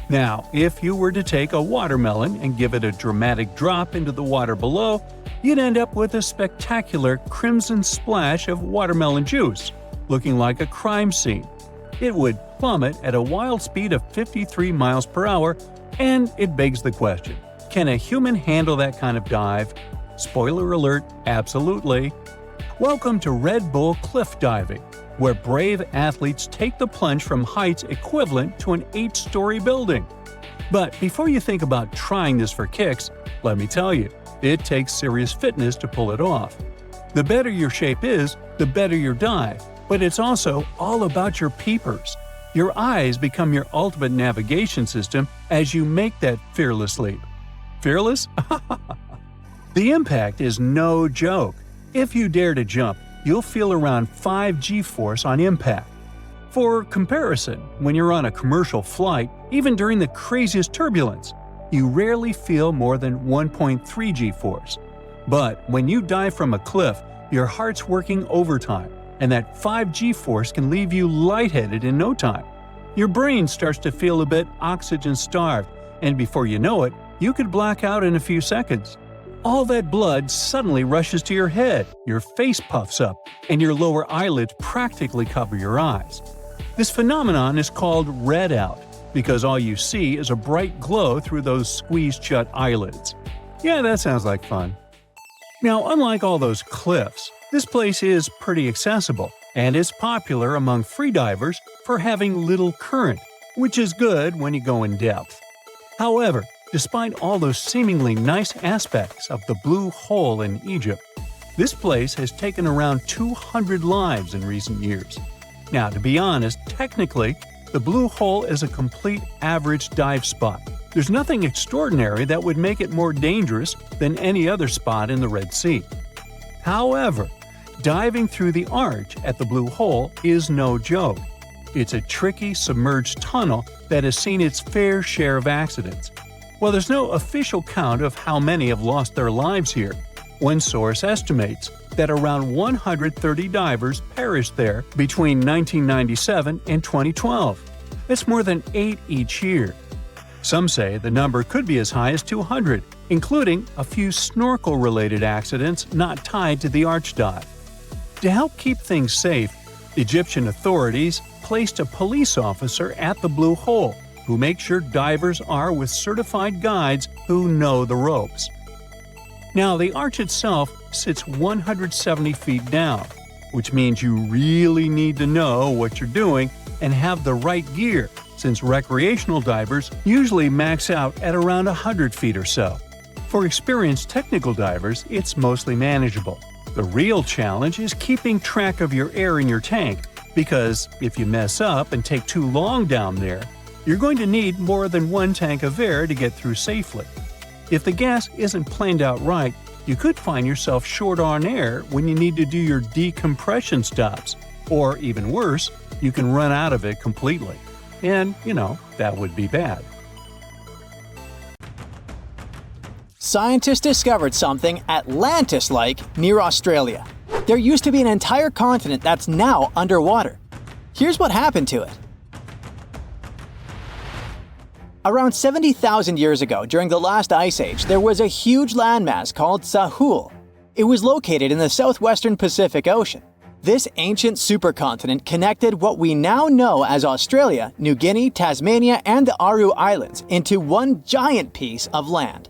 Now, if you were to take a watermelon and give it a dramatic drop into the water below, you'd end up with a spectacular crimson splash of watermelon juice, looking like a crime scene. It would plummet at a wild speed of 53 miles per hour, and it begs the question, can a human handle that kind of dive? Spoiler alert, absolutely. Welcome to Red Bull cliff diving, where brave athletes take the plunge from heights equivalent to an 8-story building. But before you think about trying this for kicks, let me tell you, it takes serious fitness to pull it off. The better your shape is, the better your dive, but it's also all about your peepers. Your eyes become your ultimate navigation system as you make that fearless leap. Fearless? The impact is no joke. If you dare to jump, you'll feel around 5 g-force on impact. For comparison, when you're on a commercial flight, even during the craziest turbulence, you rarely feel more than 1.3 g-force. But when you dive from a cliff, your heart's working overtime, and that 5 g-force can leave you lightheaded in no time. Your brain starts to feel a bit oxygen-starved, and before you know it, you could black out in a few seconds. All that blood suddenly rushes to your head, your face puffs up, and your lower eyelids practically cover your eyes. This phenomenon is called red out, because all you see is a bright glow through those squeezed-shut eyelids. Yeah, that sounds like fun. Now, unlike all those cliffs, this place is pretty accessible, and is popular among freedivers for having little current, which is good when you go in depth. However, despite all those seemingly nice aspects of the Blue Hole in Egypt, this place has taken around 200 lives in recent years. Now, to be honest, technically, the Blue Hole is a complete average dive spot. There's nothing extraordinary that would make it more dangerous than any other spot in the Red Sea. However, diving through the arch at the Blue Hole is no joke. It's a tricky submerged tunnel that has seen its fair share of accidents. While there's no official count of how many have lost their lives here, one source estimates that around 130 divers perished there between 1997 and 2012. That's more than 8 each year. Some say the number could be as high as 200, including a few snorkel-related accidents not tied to the arch dive. To help keep things safe, Egyptian authorities placed a police officer at the Blue Hole who makes sure divers are with certified guides who know the ropes. Now, the arch itself sits 170 feet down, which means you really need to know what you're doing and have the right gear, since recreational divers usually max out at around 100 feet or so. For experienced technical divers, it's mostly manageable. The real challenge is keeping track of your air in your tank, because if you mess up and take too long down there, you're going to need more than one tank of air to get through safely. If the gas isn't planned out right, you could find yourself short on air when you need to do your decompression stops, or even worse, you can run out of it completely. And, that would be bad. Scientists discovered something Atlantis-like near Australia. There used to be an entire continent that's now underwater. Here's what happened to it. Around 70,000 years ago, during the last ice age, there was a huge landmass called Sahul. It was located in the southwestern Pacific Ocean. This ancient supercontinent connected what we now know as Australia, New Guinea, Tasmania, and the Aru Islands into one giant piece of land.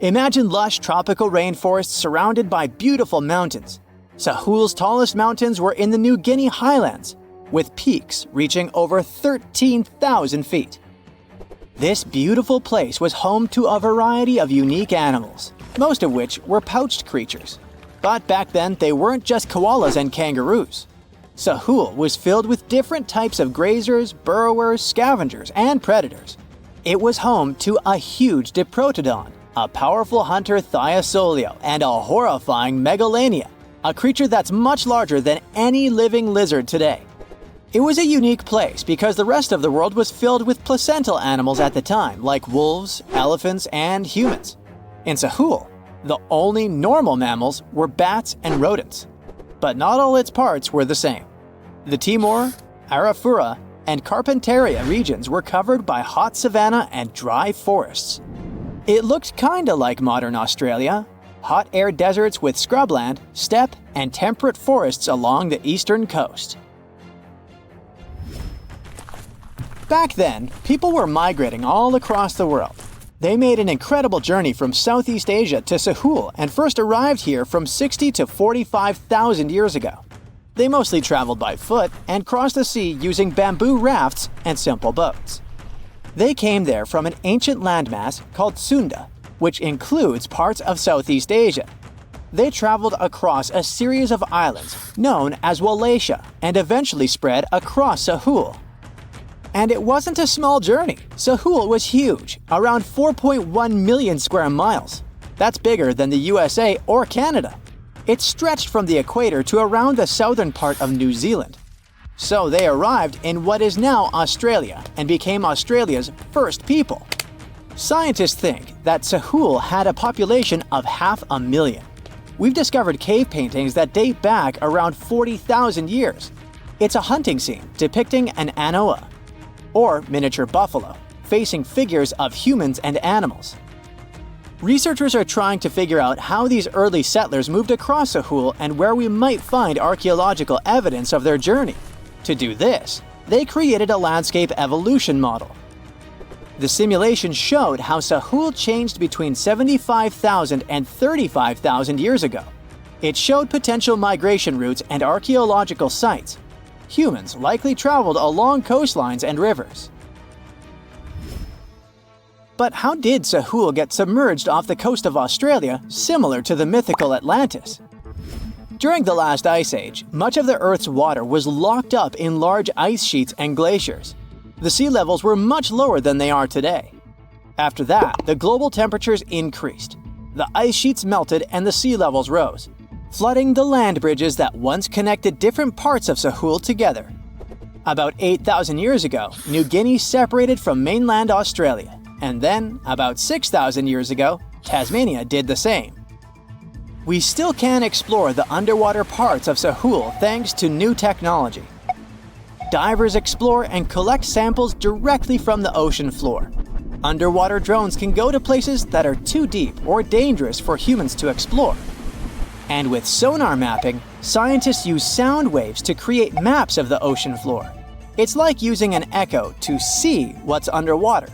Imagine lush tropical rainforests surrounded by beautiful mountains. Sahul's tallest mountains were in the New Guinea highlands, with peaks reaching over 13,000 feet. This beautiful place was home to a variety of unique animals, most of which were pouched creatures. But back then, they weren't just koalas and kangaroos. Sahul was filled with different types of grazers, burrowers, scavengers, and predators. It was home to a huge diprotodon, a powerful hunter Thiosolio, and a horrifying Megalania, a creature that's much larger than any living lizard today. It was a unique place because the rest of the world was filled with placental animals at the time, like wolves, elephants, and humans. In Sahul, the only normal mammals were bats and rodents. But not all its parts were the same. The Timor, Arafura, and Carpentaria regions were covered by hot savanna and dry forests. It looked kinda like modern Australia, hot air deserts with scrubland, steppe, and temperate forests along the eastern coast. Back then, people were migrating all across the world. They made an incredible journey from Southeast Asia to Sahul and first arrived here from 60 to 45,000 years ago. They mostly traveled by foot and crossed the sea using bamboo rafts and simple boats. They came there from an ancient landmass called Sunda, which includes parts of Southeast Asia. They traveled across a series of islands known as Wallachia and eventually spread across Sahul. And it wasn't a small journey. Sahul was huge, around 4.1 million square miles. That's bigger than the USA or Canada. It stretched from the equator to around the southern part of New Zealand. So they arrived in what is now Australia and became Australia's first people. Scientists think that Sahul had a population of 500,000. We've discovered cave paintings that date back around 40,000 years. It's a hunting scene depicting an anoa, or miniature buffalo, facing figures of humans and animals. Researchers are trying to figure out how these early settlers moved across Sahul and where we might find archaeological evidence of their journey. To do this, they created a landscape evolution model. The simulation showed how Sahul changed between 75,000 and 35,000 years ago. It showed potential migration routes and archaeological sites. Humans likely traveled along coastlines and rivers. But how did Sahul get submerged off the coast of Australia, similar to the mythical Atlantis? During the last ice age, much of the Earth's water was locked up in large ice sheets and glaciers. The sea levels were much lower than they are today. After that, the global temperatures increased. The ice sheets melted and the sea levels rose, flooding the land bridges that once connected different parts of Sahul together. About 8,000 years ago, New Guinea separated from mainland Australia, and then, about 6,000 years ago, Tasmania did the same. We still can explore the underwater parts of Sahul thanks to new technology. Divers explore and collect samples directly from the ocean floor. Underwater drones can go to places that are too deep or dangerous for humans to explore. And with sonar mapping, scientists use sound waves to create maps of the ocean floor. It's like using an echo to see what's underwater.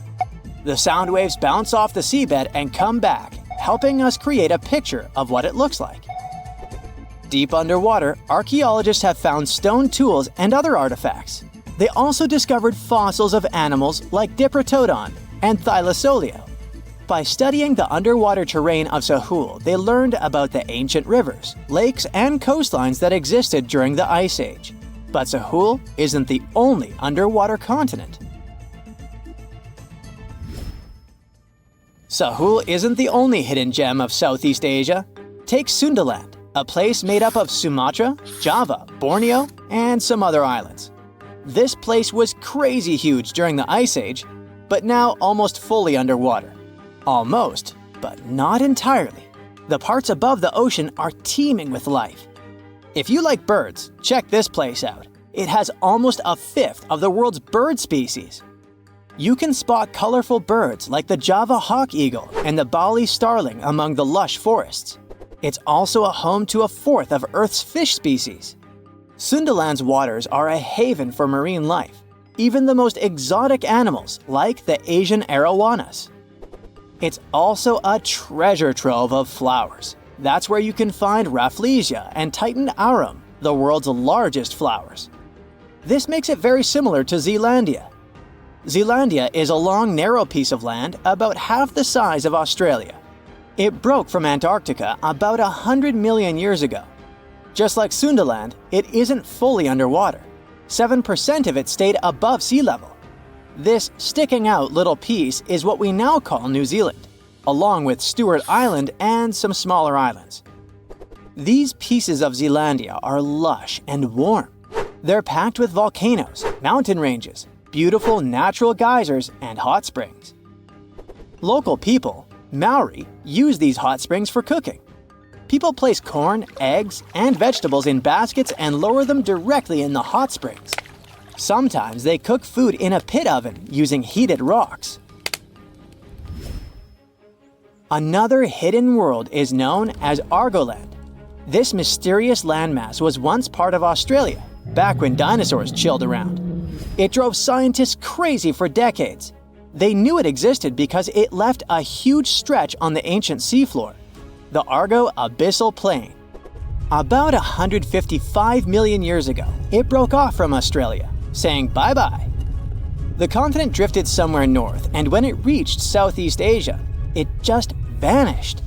The sound waves bounce off the seabed and come back, helping us create a picture of what it looks like. Deep underwater, archaeologists have found stone tools and other artifacts. They also discovered fossils of animals like Diprotodon and Thylacoleo. By studying the underwater terrain of Sahul, they learned about the ancient rivers, lakes, and coastlines that existed during the Ice Age. But Sahul isn't the only underwater continent. Sahul isn't the only hidden gem of Southeast Asia. Take Sundaland, a place made up of Sumatra, Java, Borneo, and some other islands. This place was crazy huge during the Ice Age, but now almost fully underwater. Almost, but not entirely. The parts above the ocean are teeming with life. If you like birds, check this place out. It has almost a fifth of the world's bird species. You can spot colorful birds like the Java hawk eagle and the Bali starling among the lush forests. It's also a home to a fourth of Earth's fish species. Sundaland's waters are a haven for marine life, even the most exotic animals like the Asian arowanas. It's also a treasure trove of flowers. That's where you can find Rafflesia and Titan arum, the world's largest flowers. This makes it very similar to Zealandia. Zealandia is a long, narrow piece of land about half the size of Australia. It broke from Antarctica about 100 million years ago. Just like Sundaland, it isn't fully underwater. 7% of it stayed above sea level. This sticking out little piece is what we now call New Zealand, along with Stewart Island and some smaller islands. These pieces of Zealandia are lush and warm. They're packed with volcanoes, mountain ranges, beautiful natural geysers, and hot springs. Local people, Maori, use these hot springs for cooking. People place corn, eggs, and vegetables in baskets and lower them directly in the hot springs. Sometimes they cook food in a pit oven using heated rocks. Another hidden world is known as Argoland. This mysterious landmass was once part of Australia, back when dinosaurs chilled around. It drove scientists crazy for decades. They knew it existed because it left a huge stretch on the ancient seafloor, the Argo Abyssal Plain. About 155 million years ago, it broke off from Australia, saying bye-bye. The continent drifted somewhere north, and when it reached Southeast Asia, it just vanished.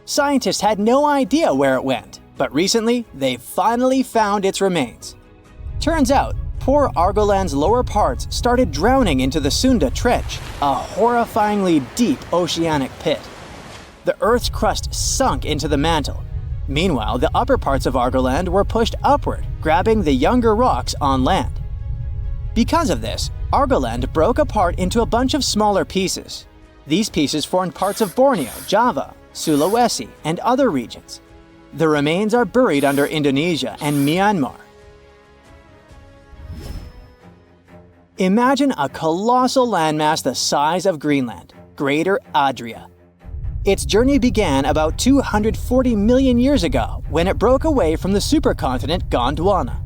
Scientists had no idea where it went, but recently, they finally found its remains. Turns out, poor Argoland's lower parts started drowning into the Sunda Trench, a horrifyingly deep oceanic pit. The Earth's crust sunk into the mantle. Meanwhile, the upper parts of Argoland were pushed upward, grabbing the younger rocks on land. Because of this, Argoland broke apart into a bunch of smaller pieces. These pieces formed parts of Borneo, Java, Sulawesi, and other regions. The remains are buried under Indonesia and Myanmar. Imagine a colossal landmass the size of Greenland, Greater Adria. Its journey began about 240 million years ago when it broke away from the supercontinent Gondwana.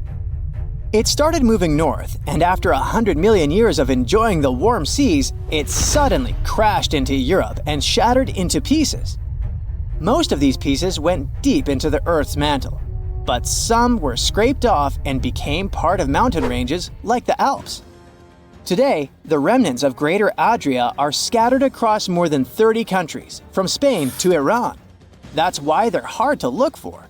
It started moving north, and after 100 million years of enjoying the warm seas, it suddenly crashed into Europe and shattered into pieces. Most of these pieces went deep into the Earth's mantle, but some were scraped off and became part of mountain ranges like the Alps. Today, the remnants of Greater Adria are scattered across more than 30 countries, from Spain to Iran. That's why they're hard to look for.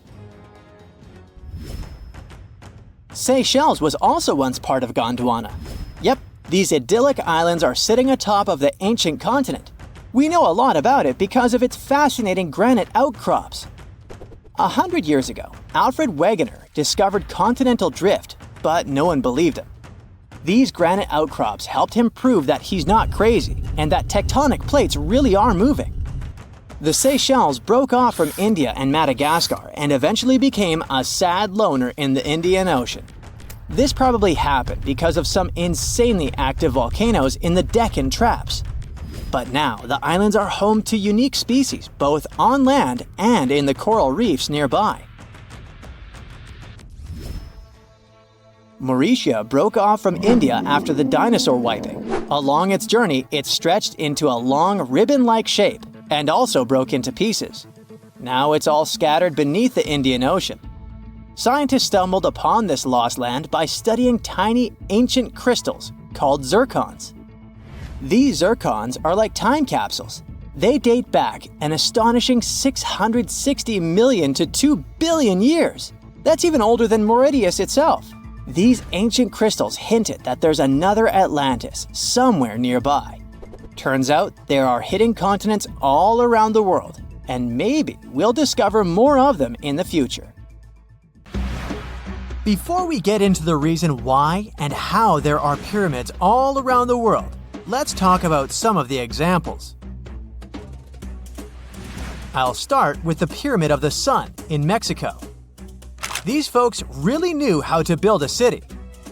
Seychelles was also once part of Gondwana. Yep, these idyllic islands are sitting atop of the ancient continent. We know a lot about it because of its fascinating granite outcrops. 100 years ago, Alfred Wegener discovered continental drift, but no one believed him. These granite outcrops helped him prove that he's not crazy and that tectonic plates really are moving. The Seychelles broke off from India and Madagascar and eventually became a sad loner in the Indian Ocean. This probably happened because of some insanely active volcanoes in the Deccan Traps. But now the islands are home to unique species both on land and in the coral reefs nearby. Mauritius broke off from India after the dinosaur wiping. Along its journey, it stretched into a long ribbon-like shape and also broke into pieces. Now it's all scattered beneath the Indian Ocean. Scientists stumbled upon this lost land by studying tiny ancient crystals called zircons. These zircons are like time capsules. They date back an astonishing 660 million to 2 billion years. That's even older than Mauritius itself. These ancient crystals hinted that there's another Atlantis somewhere nearby. Turns out there are hidden continents all around the world, and maybe we'll discover more of them in the future. Before we get into the reason why and how there are pyramids all around the world, let's talk about some of the examples. I'll start with the Pyramid of the Sun in Mexico. These folks really knew how to build a city.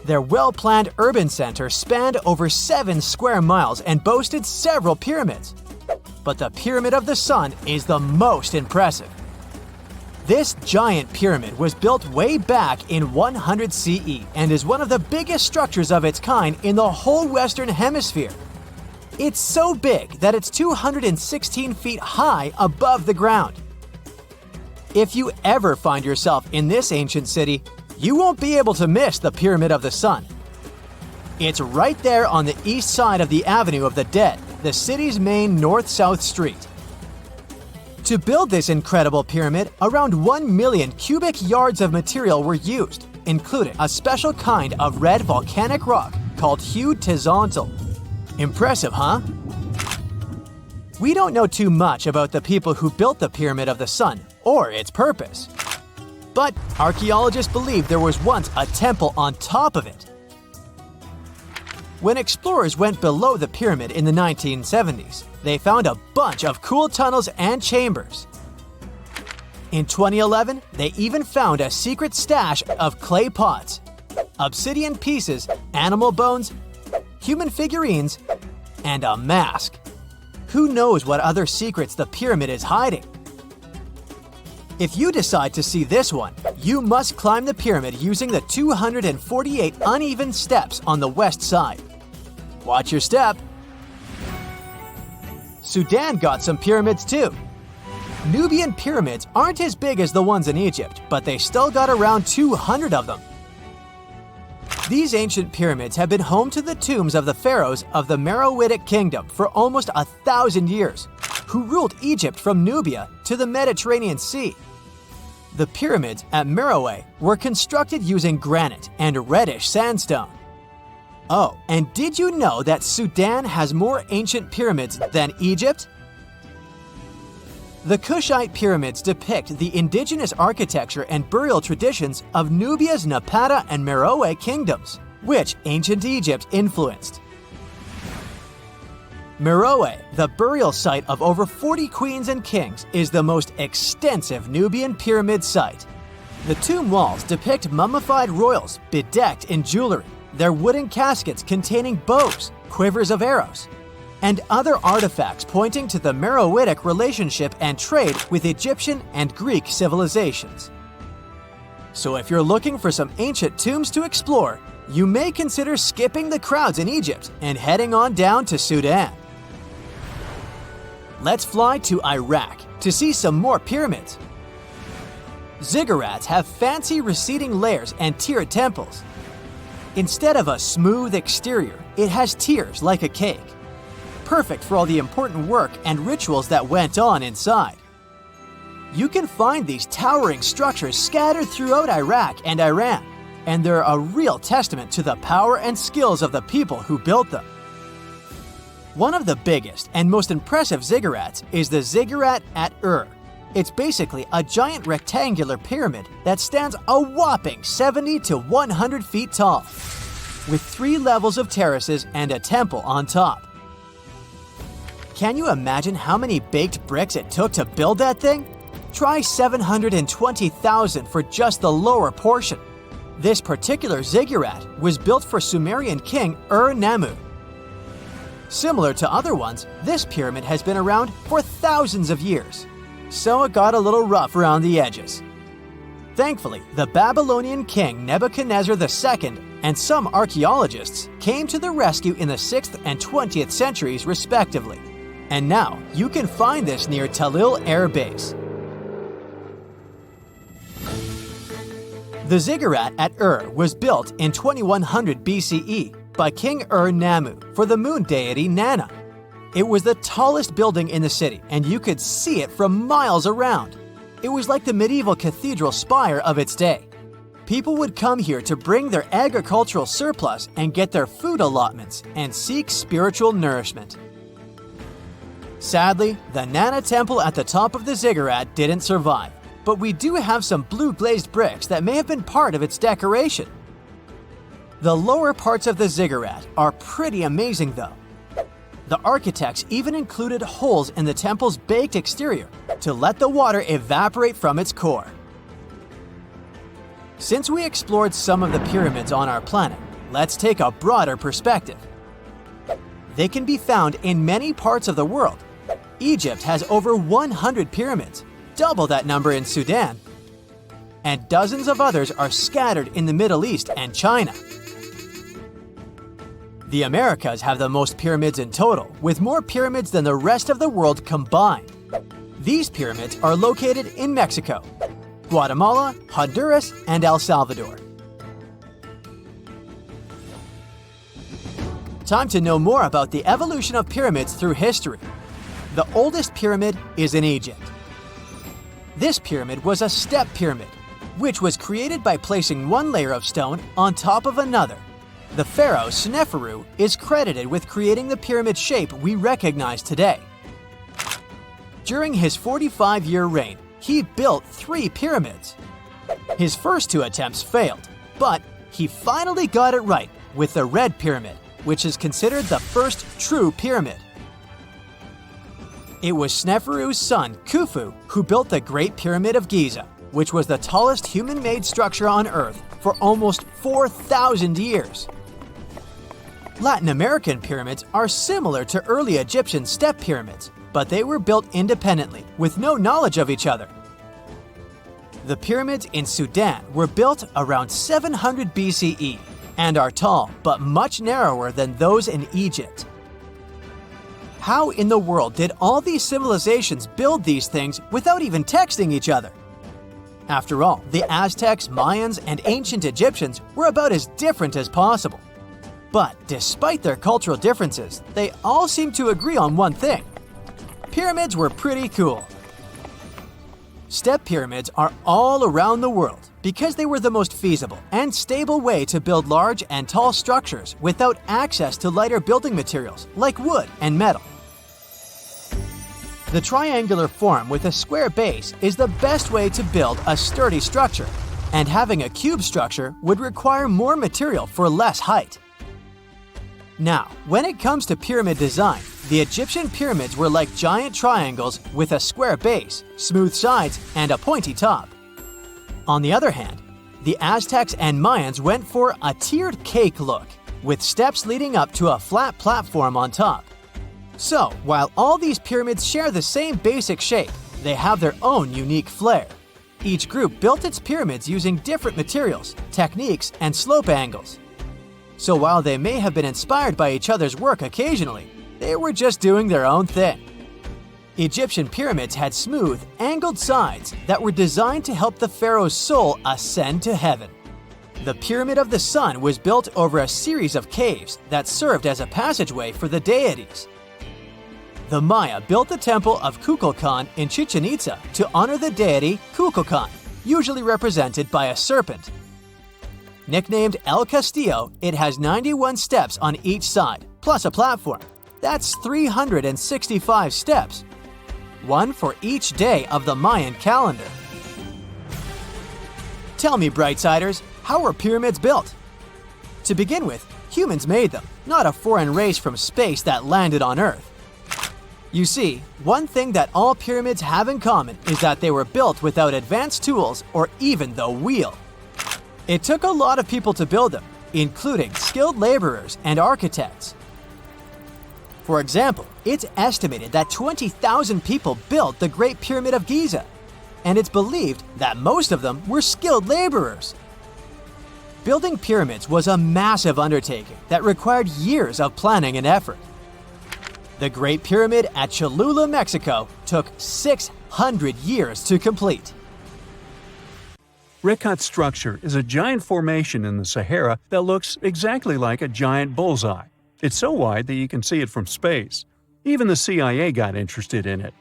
Their well-planned urban center spanned over 7 square miles and boasted several pyramids. But the Pyramid of the Sun is the most impressive. This giant pyramid was built way back in 100 CE and is one of the biggest structures of its kind in the whole Western Hemisphere. It's so big that it's 216 feet high above the ground. If you ever find yourself in this ancient city, you won't be able to miss the Pyramid of the Sun. It's right there on the east side of the Avenue of the Dead, the city's main north-south street. To build this incredible pyramid, around 1 million cubic yards of material were used, including a special kind of red volcanic rock called hued tezontle. Impressive, huh? We don't know too much about the people who built the Pyramid of the Sun or its purpose. But archaeologists believe there was once a temple on top of it. When explorers went below the pyramid in the 1970s, they found a bunch of cool tunnels and chambers. In 2011, they even found a secret stash of clay pots, obsidian pieces, animal bones, human figurines, and a mask. Who knows what other secrets the pyramid is hiding? If you decide to see this one, you must climb the pyramid using the 248 uneven steps on the west side. Watch your step. Sudan got some pyramids too. Nubian pyramids aren't as big as the ones in Egypt, but they still got around 200 of them. These ancient pyramids have been home to the tombs of the pharaohs of the Meroitic Kingdom for almost 1,000 years, who ruled Egypt from Nubia to the Mediterranean Sea. The pyramids at Meroe were constructed using granite and reddish sandstone. Oh, and did you know that Sudan has more ancient pyramids than Egypt? The Kushite pyramids depict the indigenous architecture and burial traditions of Nubia's Napata and Meroe kingdoms, which ancient Egypt influenced. Meroe, the burial site of over 40 queens and kings, is the most extensive Nubian pyramid site. The tomb walls depict mummified royals bedecked in jewelry, their wooden caskets containing bows, quivers of arrows, and other artifacts pointing to the Meroitic relationship and trade with Egyptian and Greek civilizations. So if you're looking for some ancient tombs to explore, you may consider skipping the crowds in Egypt and heading on down to Sudan. Let's fly to Iraq to see some more pyramids. Ziggurats have fancy receding layers and tiered temples. Instead of a smooth exterior, it has tiers like a cake. Perfect for all the important work and rituals that went on inside. You can find these towering structures scattered throughout Iraq and Iran, and they're a real testament to the power and skills of the people who built them. One of the biggest and most impressive ziggurats is the ziggurat at Ur. It's basically a giant rectangular pyramid that stands a whopping 70 to 100 feet tall, with 3 levels of terraces and a temple on top. Can you imagine how many baked bricks it took to build that thing? Try 720,000 for just the lower portion. This particular ziggurat was built for Sumerian king Ur-Nammu. Similar to other ones, this pyramid has been around for thousands of years, so it got a little rough around the edges. Thankfully, the Babylonian king Nebuchadnezzar II and some archaeologists came to the rescue in the 6th and 20th centuries respectively. And now, you can find this near Talil Air Base. The ziggurat at Ur was built in 2100 BCE by King Ur-Nammu for the moon deity Nana. It was the tallest building in the city, and you could see it from miles around. It was like the medieval cathedral spire of its day. People would come here to bring their agricultural surplus and get their food allotments and seek spiritual nourishment. Sadly, the Nana temple at the top of the ziggurat didn't survive, but we do have some blue glazed bricks that may have been part of its decoration. The lower parts of the ziggurat are pretty amazing though. The architects even included holes in the temple's baked exterior to let the water evaporate from its core. Since we explored some of the pyramids on our planet, let's take a broader perspective. They can be found in many parts of the world. Egypt has over 100 pyramids, double that number in Sudan, and dozens of others are scattered in the Middle East and China. The Americas have the most pyramids in total, with more pyramids than the rest of the world combined. These pyramids are located in Mexico, Guatemala, Honduras, and El Salvador. Time to know more about the evolution of pyramids through history. The oldest pyramid is in Egypt. This pyramid was a step pyramid, which was created by placing one layer of stone on top of another. The pharaoh Sneferu is credited with creating the pyramid shape we recognize today. During his 45-year reign, he built 3 pyramids. His first 2 attempts failed, but he finally got it right with the Red Pyramid, which is considered the first true pyramid. It was Sneferu's son, Khufu, who built the Great Pyramid of Giza, which was the tallest human-made structure on Earth for almost 4,000 years. Latin American pyramids are similar to early Egyptian step pyramids, but they were built independently, with no knowledge of each other. The pyramids in Sudan were built around 700 BCE and are tall, but much narrower than those in Egypt. How in the world did all these civilizations build these things without even texting each other? After all, the Aztecs, Mayans, and ancient Egyptians were about as different as possible. But despite their cultural differences, they all seem to agree on one thing. Pyramids were pretty cool. Step pyramids are all around the world because they were the most feasible and stable way to build large and tall structures without access to lighter building materials like wood and metal. The triangular form with a square base is the best way to build a sturdy structure, and having a cube structure would require more material for less height. Now, when it comes to pyramid design, the Egyptian pyramids were like giant triangles with a square base, smooth sides, and a pointy top. On the other hand, the Aztecs and Mayans went for a tiered cake look, with steps leading up to a flat platform on top. So, while all these pyramids share the same basic shape, they have their own unique flair. Each group built its pyramids using different materials, techniques, and slope angles. So while they may have been inspired by each other's work occasionally, they were just doing their own thing. Egyptian pyramids had smooth, angled sides that were designed to help the pharaoh's soul ascend to heaven. The Pyramid of the Sun was built over a series of caves that served as a passageway for the deities. The Maya built the temple of Kukulkan in Chichen Itza to honor the deity Kukulkan, usually represented by a serpent. Nicknamed El Castillo, it has 91 steps on each side, plus a platform. That's 365 steps, one for each day of the Mayan calendar. Tell me, Brightsiders, how were pyramids built? To begin with, humans made them, not a foreign race from space that landed on Earth. You see, one thing that all pyramids have in common is that they were built without advanced tools or even the wheel. It took a lot of people to build them, including skilled laborers and architects. For example, it's estimated that 20,000 people built the Great Pyramid of Giza, and it's believed that most of them were skilled laborers. Building pyramids was a massive undertaking that required years of planning and effort. The Great Pyramid at Cholula, Mexico, took 600 years to complete. Rikat structure is a giant formation in the Sahara that looks exactly like a giant bullseye. It's so wide that you can see it from space. Even the CIA got interested in it.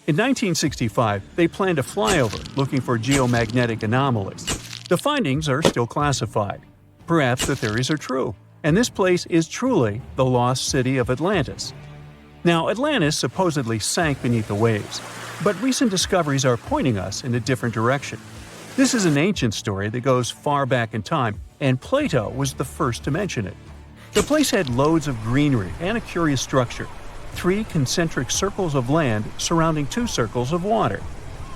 In 1965, they planned a flyover looking for geomagnetic anomalies. The findings are still classified. Perhaps the theories are true, and this place is truly the lost city of Atlantis. Now, Atlantis supposedly sank beneath the waves, but recent discoveries are pointing us in a different direction. This is an ancient story that goes far back in time, and Plato was the first to mention it. The place had loads of greenery and a curious structure: 3 concentric circles of land surrounding 2 circles of water.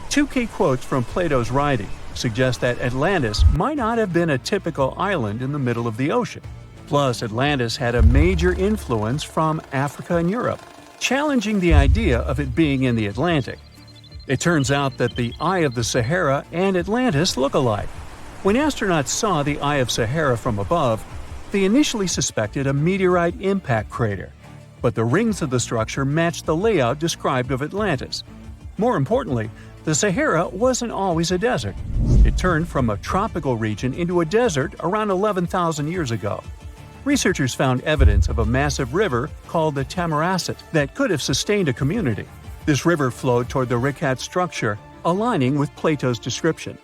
2 key quotes from Plato's writing suggest that Atlantis might not have been a typical island in the middle of the ocean. Plus, Atlantis had a major influence from Africa and Europe, challenging the idea of it being in the Atlantic. It turns out that the Eye of the Sahara and Atlantis look alike. When astronauts saw the Eye of Sahara from above, they initially suspected a meteorite impact crater, but the rings of the structure matched the layout described of Atlantis. More importantly, the Sahara wasn't always a desert. It turned from a tropical region into a desert around 11,000 years ago. Researchers found evidence of a massive river called the Tamaracet that could have sustained a community. This river flowed toward the Rikat structure, aligning with Plato's description.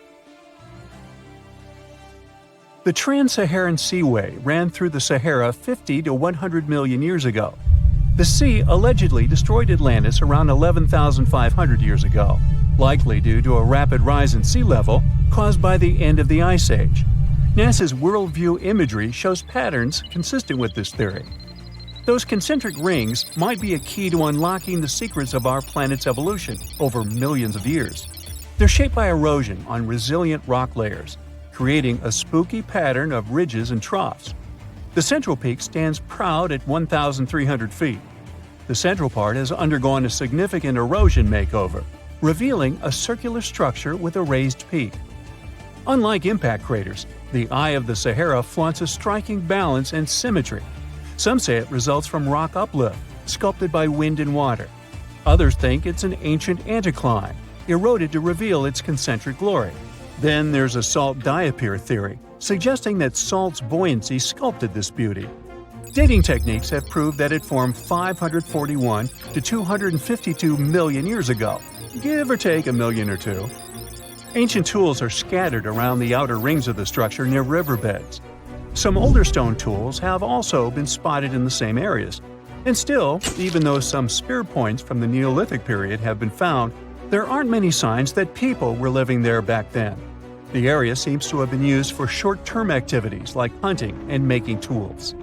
The Trans-Saharan Seaway ran through the Sahara 50 to 100 million years ago. The sea allegedly destroyed Atlantis around 11,500 years ago, likely due to a rapid rise in sea level caused by the end of the Ice Age. NASA's worldview imagery shows patterns consistent with this theory. Those concentric rings might be a key to unlocking the secrets of our planet's evolution over millions of years. They're shaped by erosion on resilient rock layers, creating a spooky pattern of ridges and troughs. The central peak stands proud at 1,300 feet. The central part has undergone a significant erosion makeover, revealing a circular structure with a raised peak. Unlike impact craters, the Eye of the Sahara flaunts a striking balance and symmetry. Some say it results from rock uplift, sculpted by wind and water. Others think it's an ancient anticline, eroded to reveal its concentric glory. Then there's a salt diapir theory, suggesting that salt's buoyancy sculpted this beauty. Dating techniques have proved that it formed 541 to 252 million years ago, give or take a million or two. Ancient tools are scattered around the outer rings of the structure near riverbeds. Some older stone tools have also been spotted in the same areas. And still, even though some spear points from the Neolithic period have been found, there aren't many signs that people were living there back then. The area seems to have been used for short-term activities like hunting and making tools.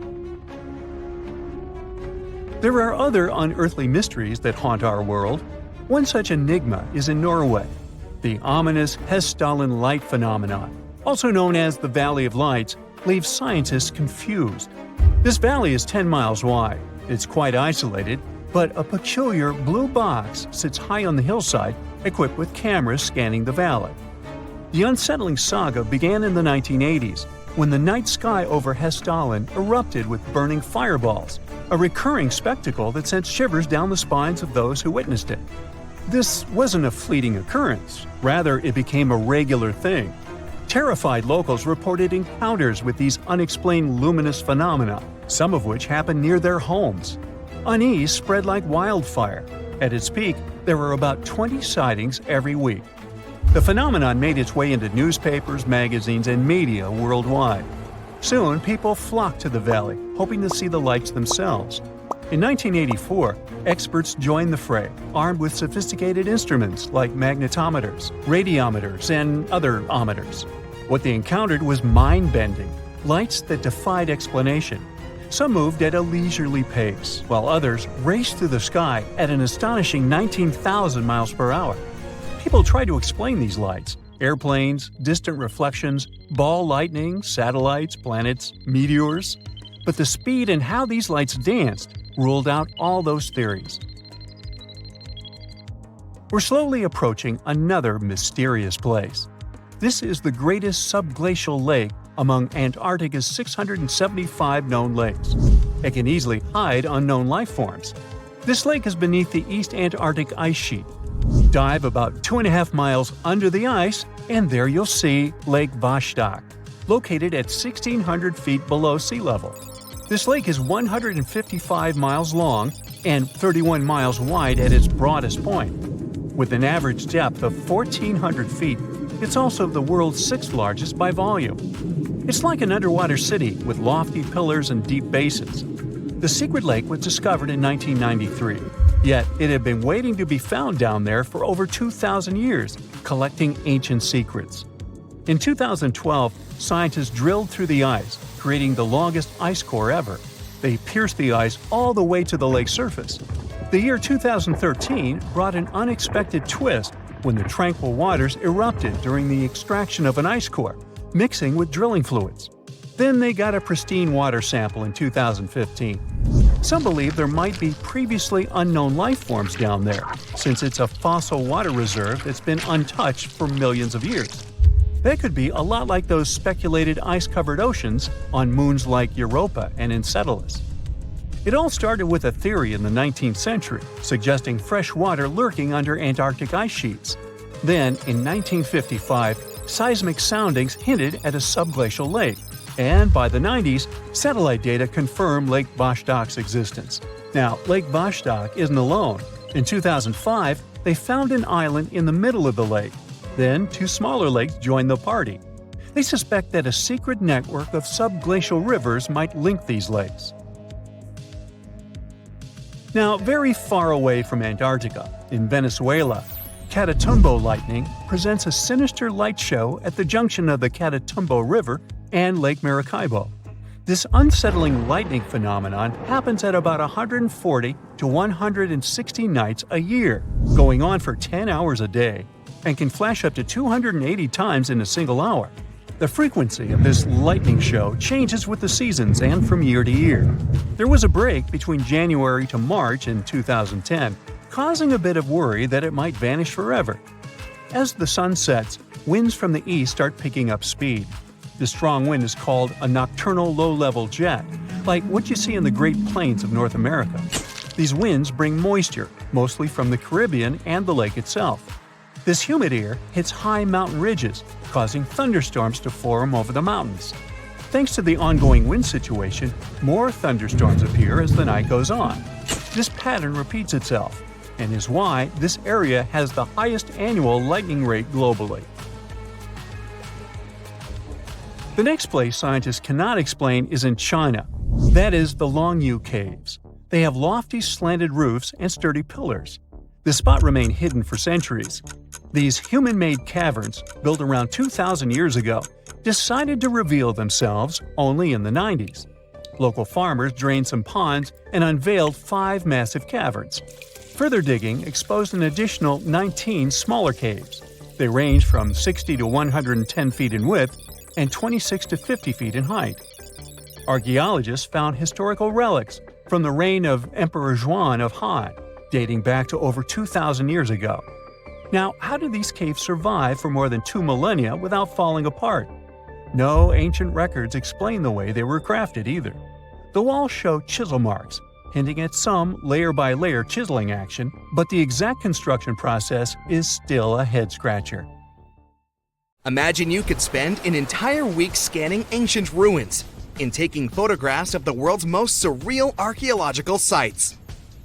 There are other unearthly mysteries that haunt our world. One such enigma is in Norway, the ominous Hessdalen light phenomenon, also known as the Valley of Lights, leaves scientists confused. This valley is 10 miles wide. It's quite isolated, but a peculiar blue box sits high on the hillside, equipped with cameras scanning the valley. The unsettling saga began in the 1980s, when the night sky over Hessdalen erupted with burning fireballs, a recurring spectacle that sent shivers down the spines of those who witnessed it. This wasn't a fleeting occurrence, rather it became a regular thing. Terrified locals reported encounters with these unexplained luminous phenomena, some of which happened near their homes. Unease spread like wildfire. At its peak, there were about 20 sightings every week. The phenomenon made its way into newspapers, magazines, and media worldwide. Soon, people flocked to the valley, hoping to see the lights themselves. In 1984, experts joined the fray, armed with sophisticated instruments like magnetometers, radiometers, and other ometers. What they encountered was mind-bending, lights that defied explanation. Some moved at a leisurely pace, while others raced through the sky at an astonishing 19,000 miles per hour. People tried to explain these lights: airplanes, distant reflections, ball lightning, satellites, planets, meteors. But the speed and how these lights danced ruled out all those theories. We're slowly approaching another mysterious place. This is the greatest subglacial lake among Antarctica's 675 known lakes. It can easily hide unknown life forms. This lake is beneath the East Antarctic ice sheet. Dive about 2.5 miles under the ice, and there you'll see Lake Vostok, located at 1,600 feet below sea level. This lake is 155 miles long and 31 miles wide at its broadest point. With an average depth of 1,400 feet, it's also the world's sixth largest by volume. It's like an underwater city with lofty pillars and deep basins. The secret lake was discovered in 1993, yet it had been waiting to be found down there for over 2,000 years, collecting ancient secrets. In 2012, scientists drilled through the ice, creating the longest ice core ever. They pierced the ice all the way to the lake's surface. The year 2013 brought an unexpected twist when the tranquil waters erupted during the extraction of an ice core, mixing with drilling fluids. Then they got a pristine water sample in 2015. Some believe there might be previously unknown life forms down there, since it's a fossil water reserve that's been untouched for millions of years. That could be a lot like those speculated ice-covered oceans on moons like Europa and Enceladus. It all started with a theory in the 19th century, suggesting fresh water lurking under Antarctic ice sheets. Then, in 1955, seismic soundings hinted at a subglacial lake, and by the 90s, satellite data confirmed Lake Vostok's existence. Now, Lake Vostok isn't alone. In 2005, they found an island in the middle of the lake. Then, two smaller lakes joined the party. They suspect that a secret network of subglacial rivers might link these lakes. Now, very far away from Antarctica, in Venezuela, Catatumbo lightning presents a sinister light show at the junction of the Catatumbo River and Lake Maracaibo. This unsettling lightning phenomenon happens at about 140 to 160 nights a year, going on for 10 hours a day, and can flash up to 280 times in a single hour. The frequency of this lightning show changes with the seasons and from year to year. There was a break between January to March in 2010, causing a bit of worry that it might vanish forever. As the sun sets, winds from the east start picking up speed. The strong wind is called a nocturnal low-level jet, like what you see in the Great Plains of North America. These winds bring moisture, mostly from the Caribbean and the lake itself. This humid air hits high mountain ridges, causing thunderstorms to form over the mountains. Thanks to the ongoing wind situation, more thunderstorms appear as the night goes on. This pattern repeats itself, and is why this area has the highest annual lightning rate globally. The next place scientists cannot explain is in China. That is the Longu caves. They have lofty slanted roofs and sturdy pillars. The spot remained hidden for centuries. These human-made caverns, built around 2,000 years ago, decided to reveal themselves only in the 90s. Local farmers drained some ponds and unveiled 5 massive caverns. Further digging exposed an additional 19 smaller caves. They range from 60 to 110 feet in width and 26 to 50 feet in height. Archaeologists found historical relics from the reign of Emperor Juan of Han, dating back to over 2,000 years ago. Now, how did these caves survive for more than 2 millennia without falling apart? No ancient records explain the way they were crafted either. The walls show chisel marks, hinting at some layer-by-layer chiseling action, but the exact construction process is still a head-scratcher. Imagine you could spend an entire week scanning ancient ruins and taking photographs of the world's most surreal archaeological sites.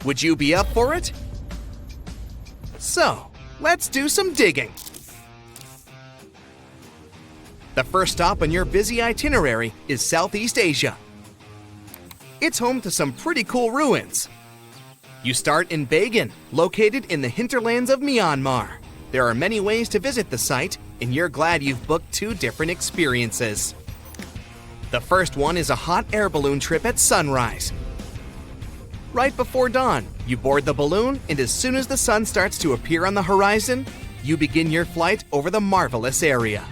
Would you be up for it? So, let's do some digging. The first stop on your busy itinerary is Southeast Asia. It's home to some pretty cool ruins. You start in Bagan, located in the hinterlands of Myanmar. There are many ways to visit the site, and you're glad you've booked 2 different experiences. The first one is a hot air balloon trip at sunrise. Right before dawn, you board the balloon, and as soon as the sun starts to appear on the horizon, you begin your flight over the marvelous area.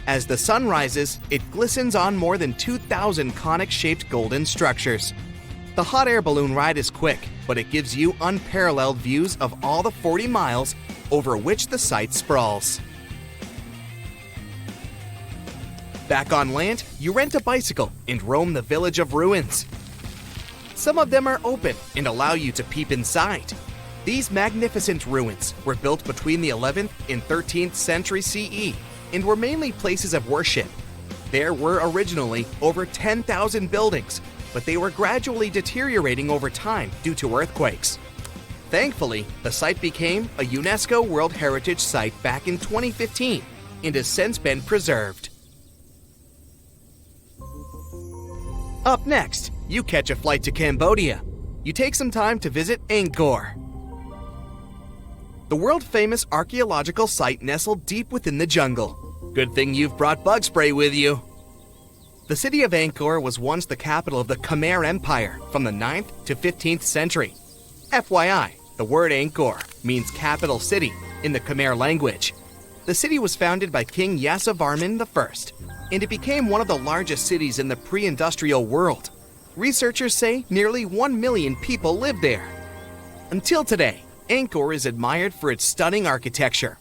As the sun rises, it glistens on more than 2,000 conic-shaped golden structures. The hot air balloon ride is quick, but it gives you unparalleled views of all the 40 miles over which the site sprawls. Back on land, you rent a bicycle and roam the village of ruins. Some of them are open and allow you to peep inside. These magnificent ruins were built between the 11th and 13th century CE and were mainly places of worship. There were originally over 10,000 buildings, but they were gradually deteriorating over time due to earthquakes. Thankfully, the site became a UNESCO World Heritage Site back in 2015 and has since been preserved. Up next, you catch a flight to Cambodia. You take some time to visit Angkor. The world-famous archaeological site nestled deep within the jungle. Good thing you've brought bug spray with you. The city of Angkor was once the capital of the Khmer Empire from the 9th to 15th century. FYI, the word Angkor means capital city in the Khmer language. The city was founded by King Yasovarman I, and it became one of the largest cities in the pre-industrial world. Researchers say nearly 1 million people live there. Until today, Angkor is admired for its stunning architecture.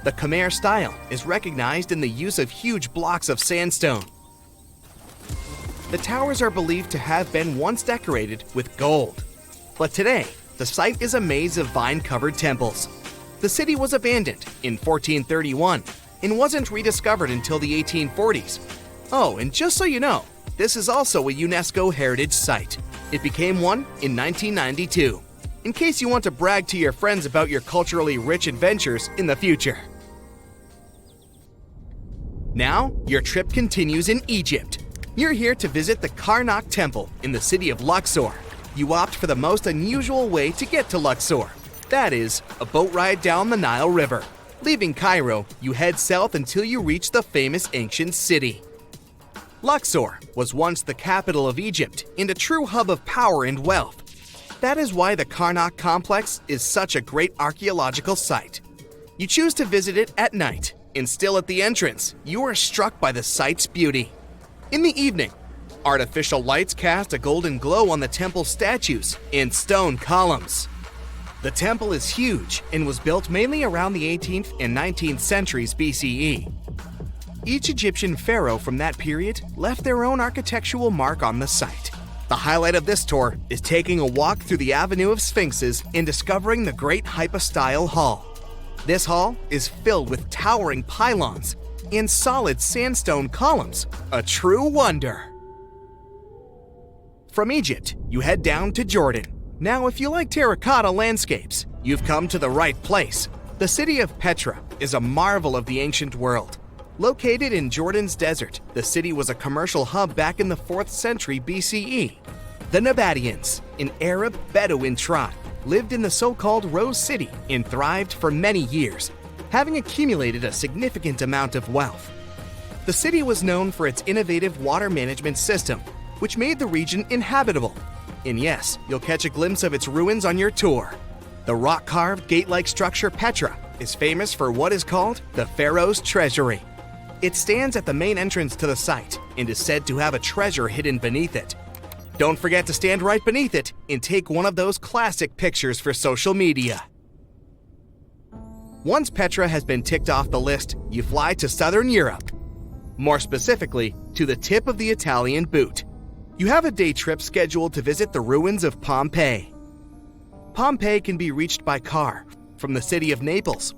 The Khmer style is recognized in the use of huge blocks of sandstone. The towers are believed to have been once decorated with gold. But today, the site is a maze of vine-covered temples. The city was abandoned in 1431 and wasn't rediscovered until the 1840s. Oh, and just so you know, this is also a UNESCO Heritage Site. It became one in 1992, in case you want to brag to your friends about your culturally rich adventures in the future. Now, your trip continues in Egypt. You're here to visit the Karnak Temple in the city of Luxor. You opt for the most unusual way to get to Luxor. That is, a boat ride down the Nile River. Leaving Cairo, you head south until you reach the famous ancient city. Luxor was once the capital of Egypt and a true hub of power and wealth. That is why the Karnak complex is such a great archaeological site. You choose to visit it at night, and still at the entrance, you are struck by the site's beauty. In the evening, artificial lights cast a golden glow on the temple statues and stone columns. The temple is huge and was built mainly around the 18th and 19th centuries BCE. Each Egyptian pharaoh from that period left their own architectural mark on the site. The highlight of this tour is taking a walk through the Avenue of Sphinxes and discovering the Great Hypostyle Hall. This hall is filled with towering pylons and solid sandstone columns, a true wonder. From Egypt, you head down to Jordan. Now, if you like terracotta landscapes, you've come to the right place. The city of Petra is a marvel of the ancient world. Located in Jordan's desert, the city was a commercial hub back in the 4th century BCE. The Nabataeans, an Arab Bedouin tribe, lived in the so-called Rose City and thrived for many years, having accumulated a significant amount of wealth. The city was known for its innovative water management system, which made the region inhabitable. And yes, you'll catch a glimpse of its ruins on your tour. The rock-carved gate-like structure Petra is famous for what is called the Pharaoh's Treasury. It stands at the main entrance to the site and is said to have a treasure hidden beneath it. Don't forget to stand right beneath it and take one of those classic pictures for social media. Once Petra has been ticked off the list, you fly to southern Europe. More specifically, to the tip of the Italian boot. You have a day trip scheduled to visit the ruins of Pompeii. Pompeii can be reached by car from the city of Naples.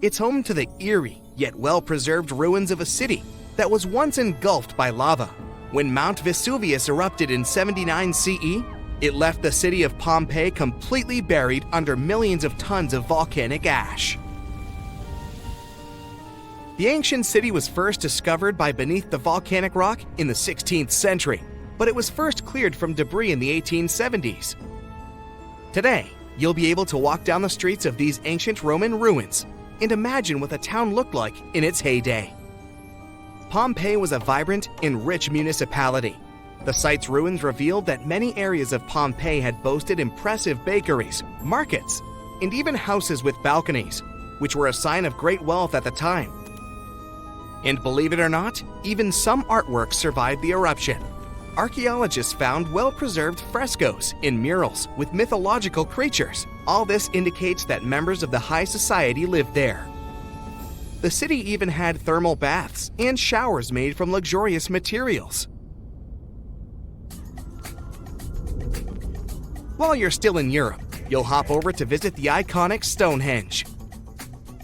It's home to the eerie, yet well-preserved ruins of a city that was once engulfed by lava. When Mount Vesuvius erupted in 79 CE, it left the city of Pompeii completely buried under millions of tons of volcanic ash. The ancient city was first discovered by beneath the volcanic rock in the 16th century, but it was first cleared from debris in the 1870s. Today, you'll be able to walk down the streets of these ancient Roman ruins and imagine what the town looked like in its heyday. Pompeii was a vibrant and rich municipality. The site's ruins revealed that many areas of Pompeii had boasted impressive bakeries, markets, and even houses with balconies, which were a sign of great wealth at the time. And believe it or not, even some artworks survived the eruption. Archaeologists found well-preserved frescoes and murals with mythological creatures. All this indicates that members of the high society lived there. The city even had thermal baths and showers made from luxurious materials. While you're still in Europe, you'll hop over to visit the iconic Stonehenge.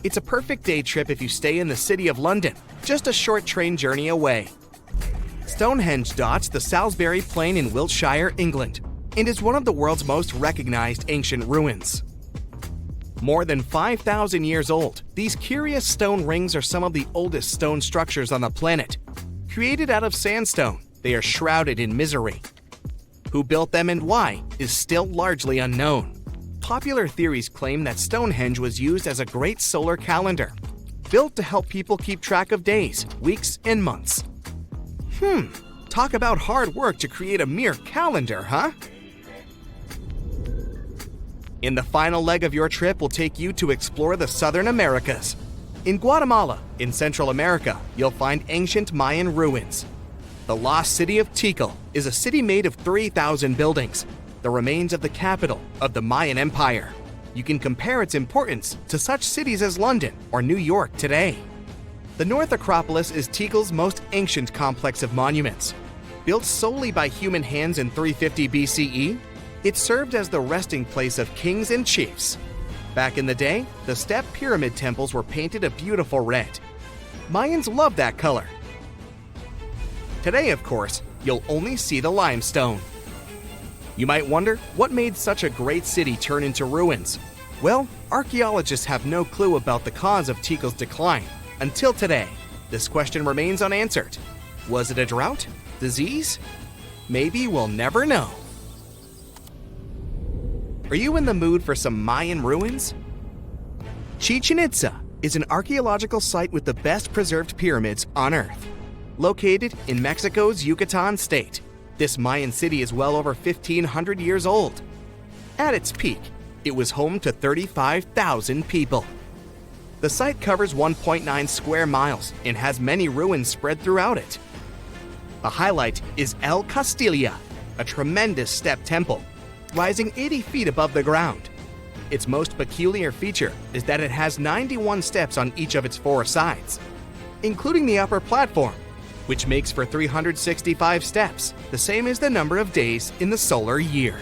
It's a perfect day trip if you stay in the city of London, just a short train journey away. Stonehenge dots the Salisbury Plain in Wiltshire, England, and is one of the world's most recognized ancient ruins. More than 5,000 years old, these curious stone rings are some of the oldest stone structures on the planet. Created out of sandstone, they are shrouded in misery. Who built them and why is still largely unknown. Popular theories claim that Stonehenge was used as a great solar calendar, built to help people keep track of days, weeks, and months. Talk about hard work to create a mere calendar, huh? In the final leg of your trip will take you to explore the Southern Americas. In Guatemala, in Central America, you'll find ancient Mayan ruins. The lost city of Tikal is a city made of 3,000 buildings, the remains of the capital of the Mayan Empire. You can compare its importance to such cities as London or New York today. The North Acropolis is Tikal's most ancient complex of monuments. Built solely by human hands in 350 BCE, it served as the resting place of kings and chiefs. Back in the day, the step pyramid temples were painted a beautiful red. Mayans loved that color. Today, of course, you'll only see the limestone. You might wonder what made such a great city turn into ruins. Well, archaeologists have no clue about the cause of Tikal's decline. Until today, this question remains unanswered. Was it a drought? Disease? Maybe we'll never know. Are you in the mood for some Mayan ruins? Chichen Itza is an archaeological site with the best preserved pyramids on Earth. Located in Mexico's Yucatan state, this Mayan city is well over 1,500 years old. At its peak, it was home to 35,000 people. The site covers 1.9 square miles and has many ruins spread throughout it. The highlight is El Castilla, a tremendous step temple, rising 80 feet above the ground. Its most peculiar feature is that it has 91 steps on each of its 4 sides, including the upper platform, which makes for 365 steps, the same as the number of days in the solar year.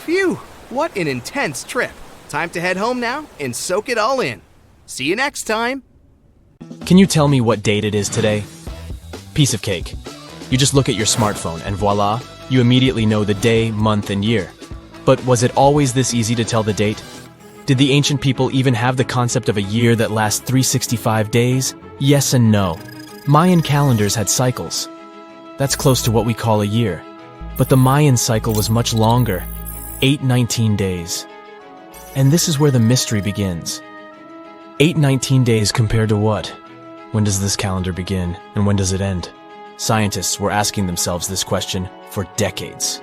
Phew, what an intense trip. Time to head home now and soak it all in. See you next time. Can you tell me what date it is today? Piece of cake. You just look at your smartphone and voila, you immediately know the day, month, and year. But was it always this easy to tell the date? Did the ancient people even have the concept of a year that lasts 365 days? Yes and no. Mayan calendars had cycles. That's close to what we call a year. But the Mayan cycle was much longer, 819 days. And this is where the mystery begins. 819 days compared to what? When does this calendar begin, and when does it end? Scientists were asking themselves this question for decades.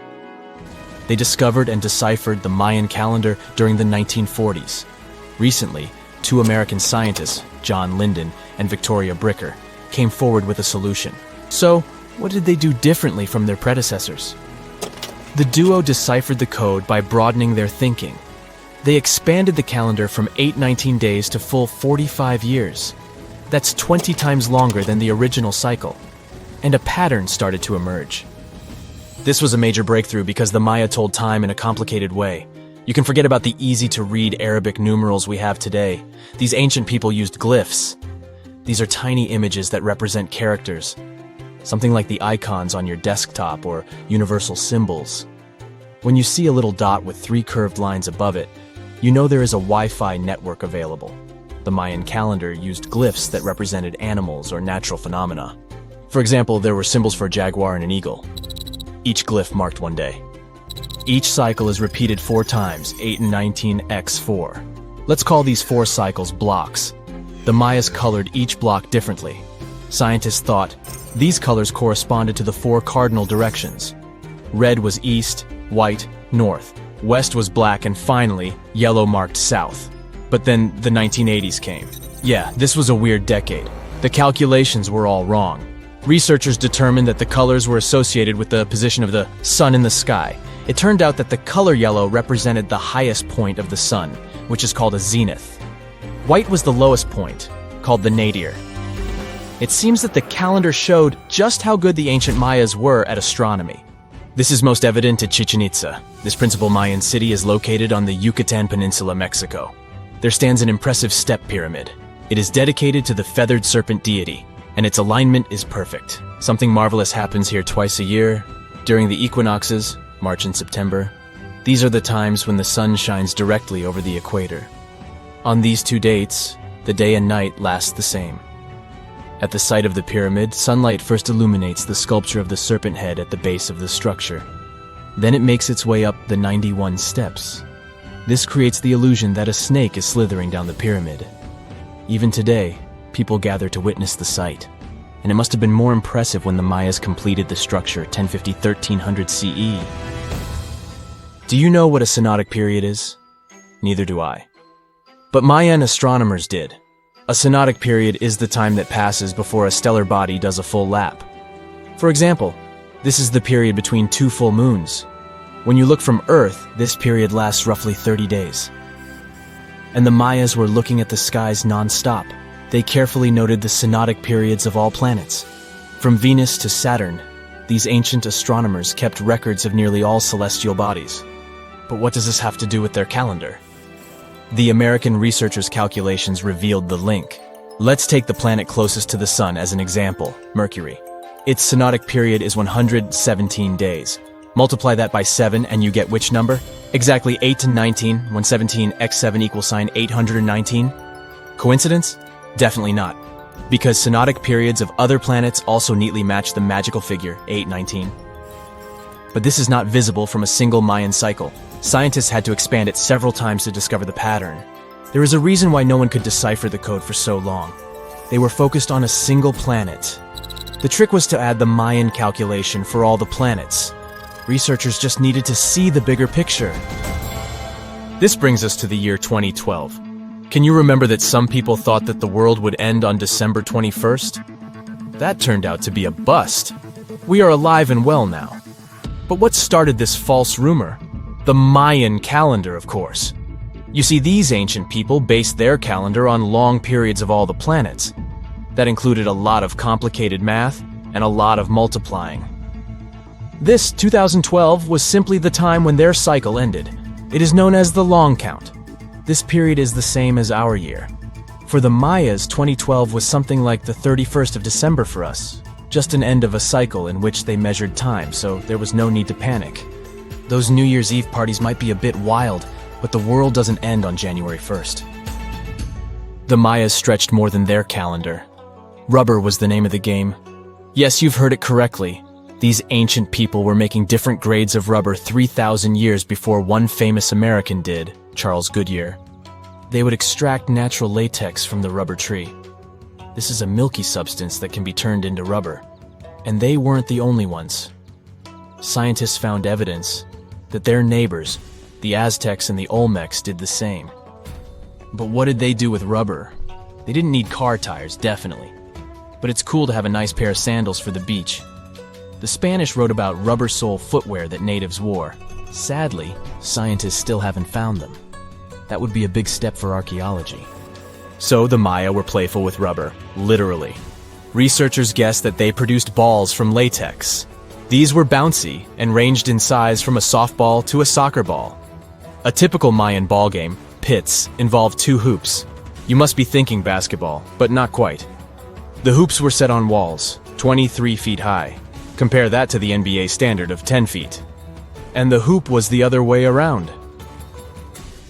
They discovered and deciphered the Mayan calendar during the 1940s. Recently, two American scientists, John Linden and Victoria Bricker, came forward with a solution. So, what did they do differently from their predecessors? The duo deciphered the code by broadening their thinking. They expanded the calendar from 819 days to full 45 years. That's 20 times longer than the original cycle. And a pattern started to emerge. This was a major breakthrough because the Maya told time in a complicated way. You can forget about the easy-to-read Arabic numerals we have today. These ancient people used glyphs. These are tiny images that represent characters, something like the icons on your desktop or universal symbols. When you see a little dot with 3 curved lines above it, you know there is a Wi-Fi network available. The Mayan calendar used glyphs that represented animals or natural phenomena. For example, there were symbols for a jaguar and an eagle. Each glyph marked one day. Each cycle is repeated 4 times, 8 and 19 x 4. Let's call these 4 cycles blocks. The Mayas colored each block differently. Scientists thought these colors corresponded to the 4 cardinal directions. Red was east, white, north. West was black, and finally, yellow marked south. But then the 1980s came. Yeah, this was a weird decade. The calculations were all wrong. Researchers determined that the colors were associated with the position of the sun in the sky. It turned out that the color yellow represented the highest point of the sun, which is called a zenith. White was the lowest point, called the nadir. It seems that the calendar showed just how good the ancient Mayas were at astronomy. This is most evident at Chichen Itza. This principal Mayan city is located on the Yucatan Peninsula, Mexico. There stands an impressive step pyramid. It is dedicated to the feathered serpent deity, and its alignment is perfect. Something marvelous happens here twice a year, during the equinoxes, March and September. These are the times when the sun shines directly over the equator. On these 2 dates, the day and night last the same. At the site of the pyramid, sunlight first illuminates the sculpture of the serpent head at the base of the structure. Then it makes its way up the 91 steps. This creates the illusion that a snake is slithering down the pyramid. Even today, people gather to witness the sight. And it must have been more impressive when the Mayas completed the structure 1050-1300 CE. Do you know what a synodic period is? Neither do I. But Mayan astronomers did. A synodic period is the time that passes before a stellar body does a full lap. For example, this is the period between 2 full moons. When you look from Earth, this period lasts roughly 30 days. And the Mayas were looking at the skies non-stop. They carefully noted the synodic periods of all planets. From Venus to Saturn, these ancient astronomers kept records of nearly all celestial bodies. But what does this have to do with their calendar? The American researchers' calculations revealed the link. Let's take the planet closest to the Sun as an example, Mercury. Its synodic period is 117 days. Multiply that by 7 and you get which number? Exactly 8 to 19, when 17 x 7 equals sign 819. Coincidence? Definitely not. Because synodic periods of other planets also neatly match the magical figure 819. But this is not visible from a single Mayan cycle. Scientists had to expand it several times to discover the pattern. There is a reason why no one could decipher the code for so long. They were focused on a single planet. The trick was to add the Mayan calculation for all the planets. Researchers just needed to see the bigger picture. This brings us to the year 2012. Can you remember that some people thought that the world would end on December 21st? That turned out to be a bust. We are alive and well now. But what started this false rumor? The Mayan calendar, of course. You see, these ancient people based their calendar on long periods of all the planets. That included a lot of complicated math and a lot of multiplying. This 2012 was simply the time when their cycle ended. It is known as the long count. This period is the same as our year. For the Mayas, 2012 was something like the 31st of December for us. Just an end of a cycle in which they measured time, so there was no need to panic. Those New Year's Eve parties might be a bit wild, But the world doesn't end on January 1st. The Mayas stretched more than their calendar. Rubber was the name of the game. Yes, you've heard it correctly. These ancient people were making different grades of rubber 3,000 years before one famous American did, Charles Goodyear. They would extract natural latex from the rubber tree. This is a milky substance that can be turned into rubber. And they weren't the only ones. Scientists found evidence that their neighbors, the Aztecs and the Olmecs, did the same. But what did they do with rubber? They didn't need car tires, definitely. But it's cool to have a nice pair of sandals for the beach. The Spanish wrote about rubber sole footwear that natives wore. Sadly, scientists still haven't found them. That would be a big step for archaeology. So the Maya were playful with rubber, literally. Researchers guessed that they produced balls from latex. These were bouncy and ranged in size from a softball to a soccer ball. A typical Mayan ball game, pits, involved 2 hoops. You must be thinking basketball, but not quite. The hoops were set on walls, 23 feet high. Compare that to the NBA standard of 10 feet. And the hoop was the other way around.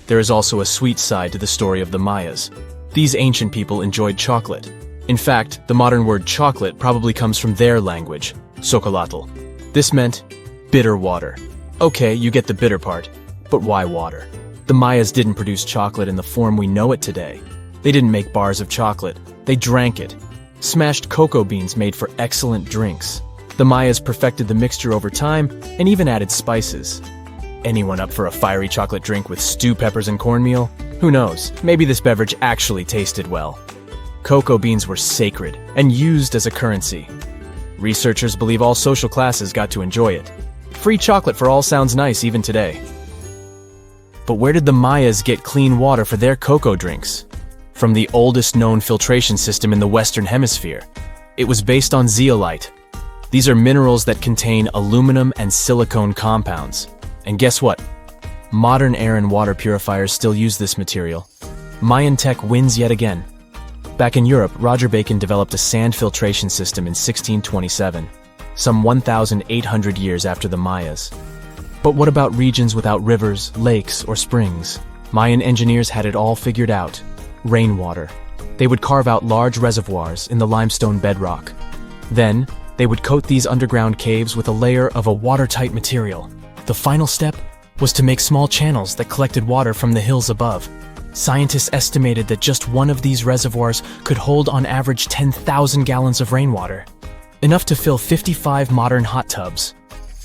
There is also a sweet side to the story of the Mayas. These ancient people enjoyed chocolate. In fact, the modern word chocolate probably comes from their language, Xocolotl. This meant bitter water. Okay, you get the bitter part, but why water? The Mayas didn't produce chocolate in the form we know it today. They didn't make bars of chocolate, they drank it. Smashed cocoa beans made for excellent drinks. The Mayas perfected the mixture over time and even added spices. Anyone up for a fiery chocolate drink with stew peppers and cornmeal? Who knows, maybe this beverage actually tasted well. Cocoa beans were sacred and used as a currency. Researchers believe all social classes got to enjoy it. Free chocolate for all sounds nice even today. But where did the Mayas get clean water for their cocoa drinks? From the oldest known filtration system in the Western Hemisphere. It was based on zeolite. These are minerals that contain aluminum and silicone compounds. And guess what? Modern air and water purifiers still use this material. Mayan tech wins yet again. Back in Europe, Roger Bacon developed a sand filtration system in 1627, some 1,800 years after the Mayas. But what about regions without rivers, lakes, or springs? Mayan engineers had it all figured out. Rainwater. They would carve out large reservoirs in the limestone bedrock. Then, they would coat these underground caves with a layer of a watertight material. The final step was to make small channels that collected water from the hills above. Scientists estimated that just one of these reservoirs could hold on average 10,000 gallons of rainwater, enough to fill 55 modern hot tubs.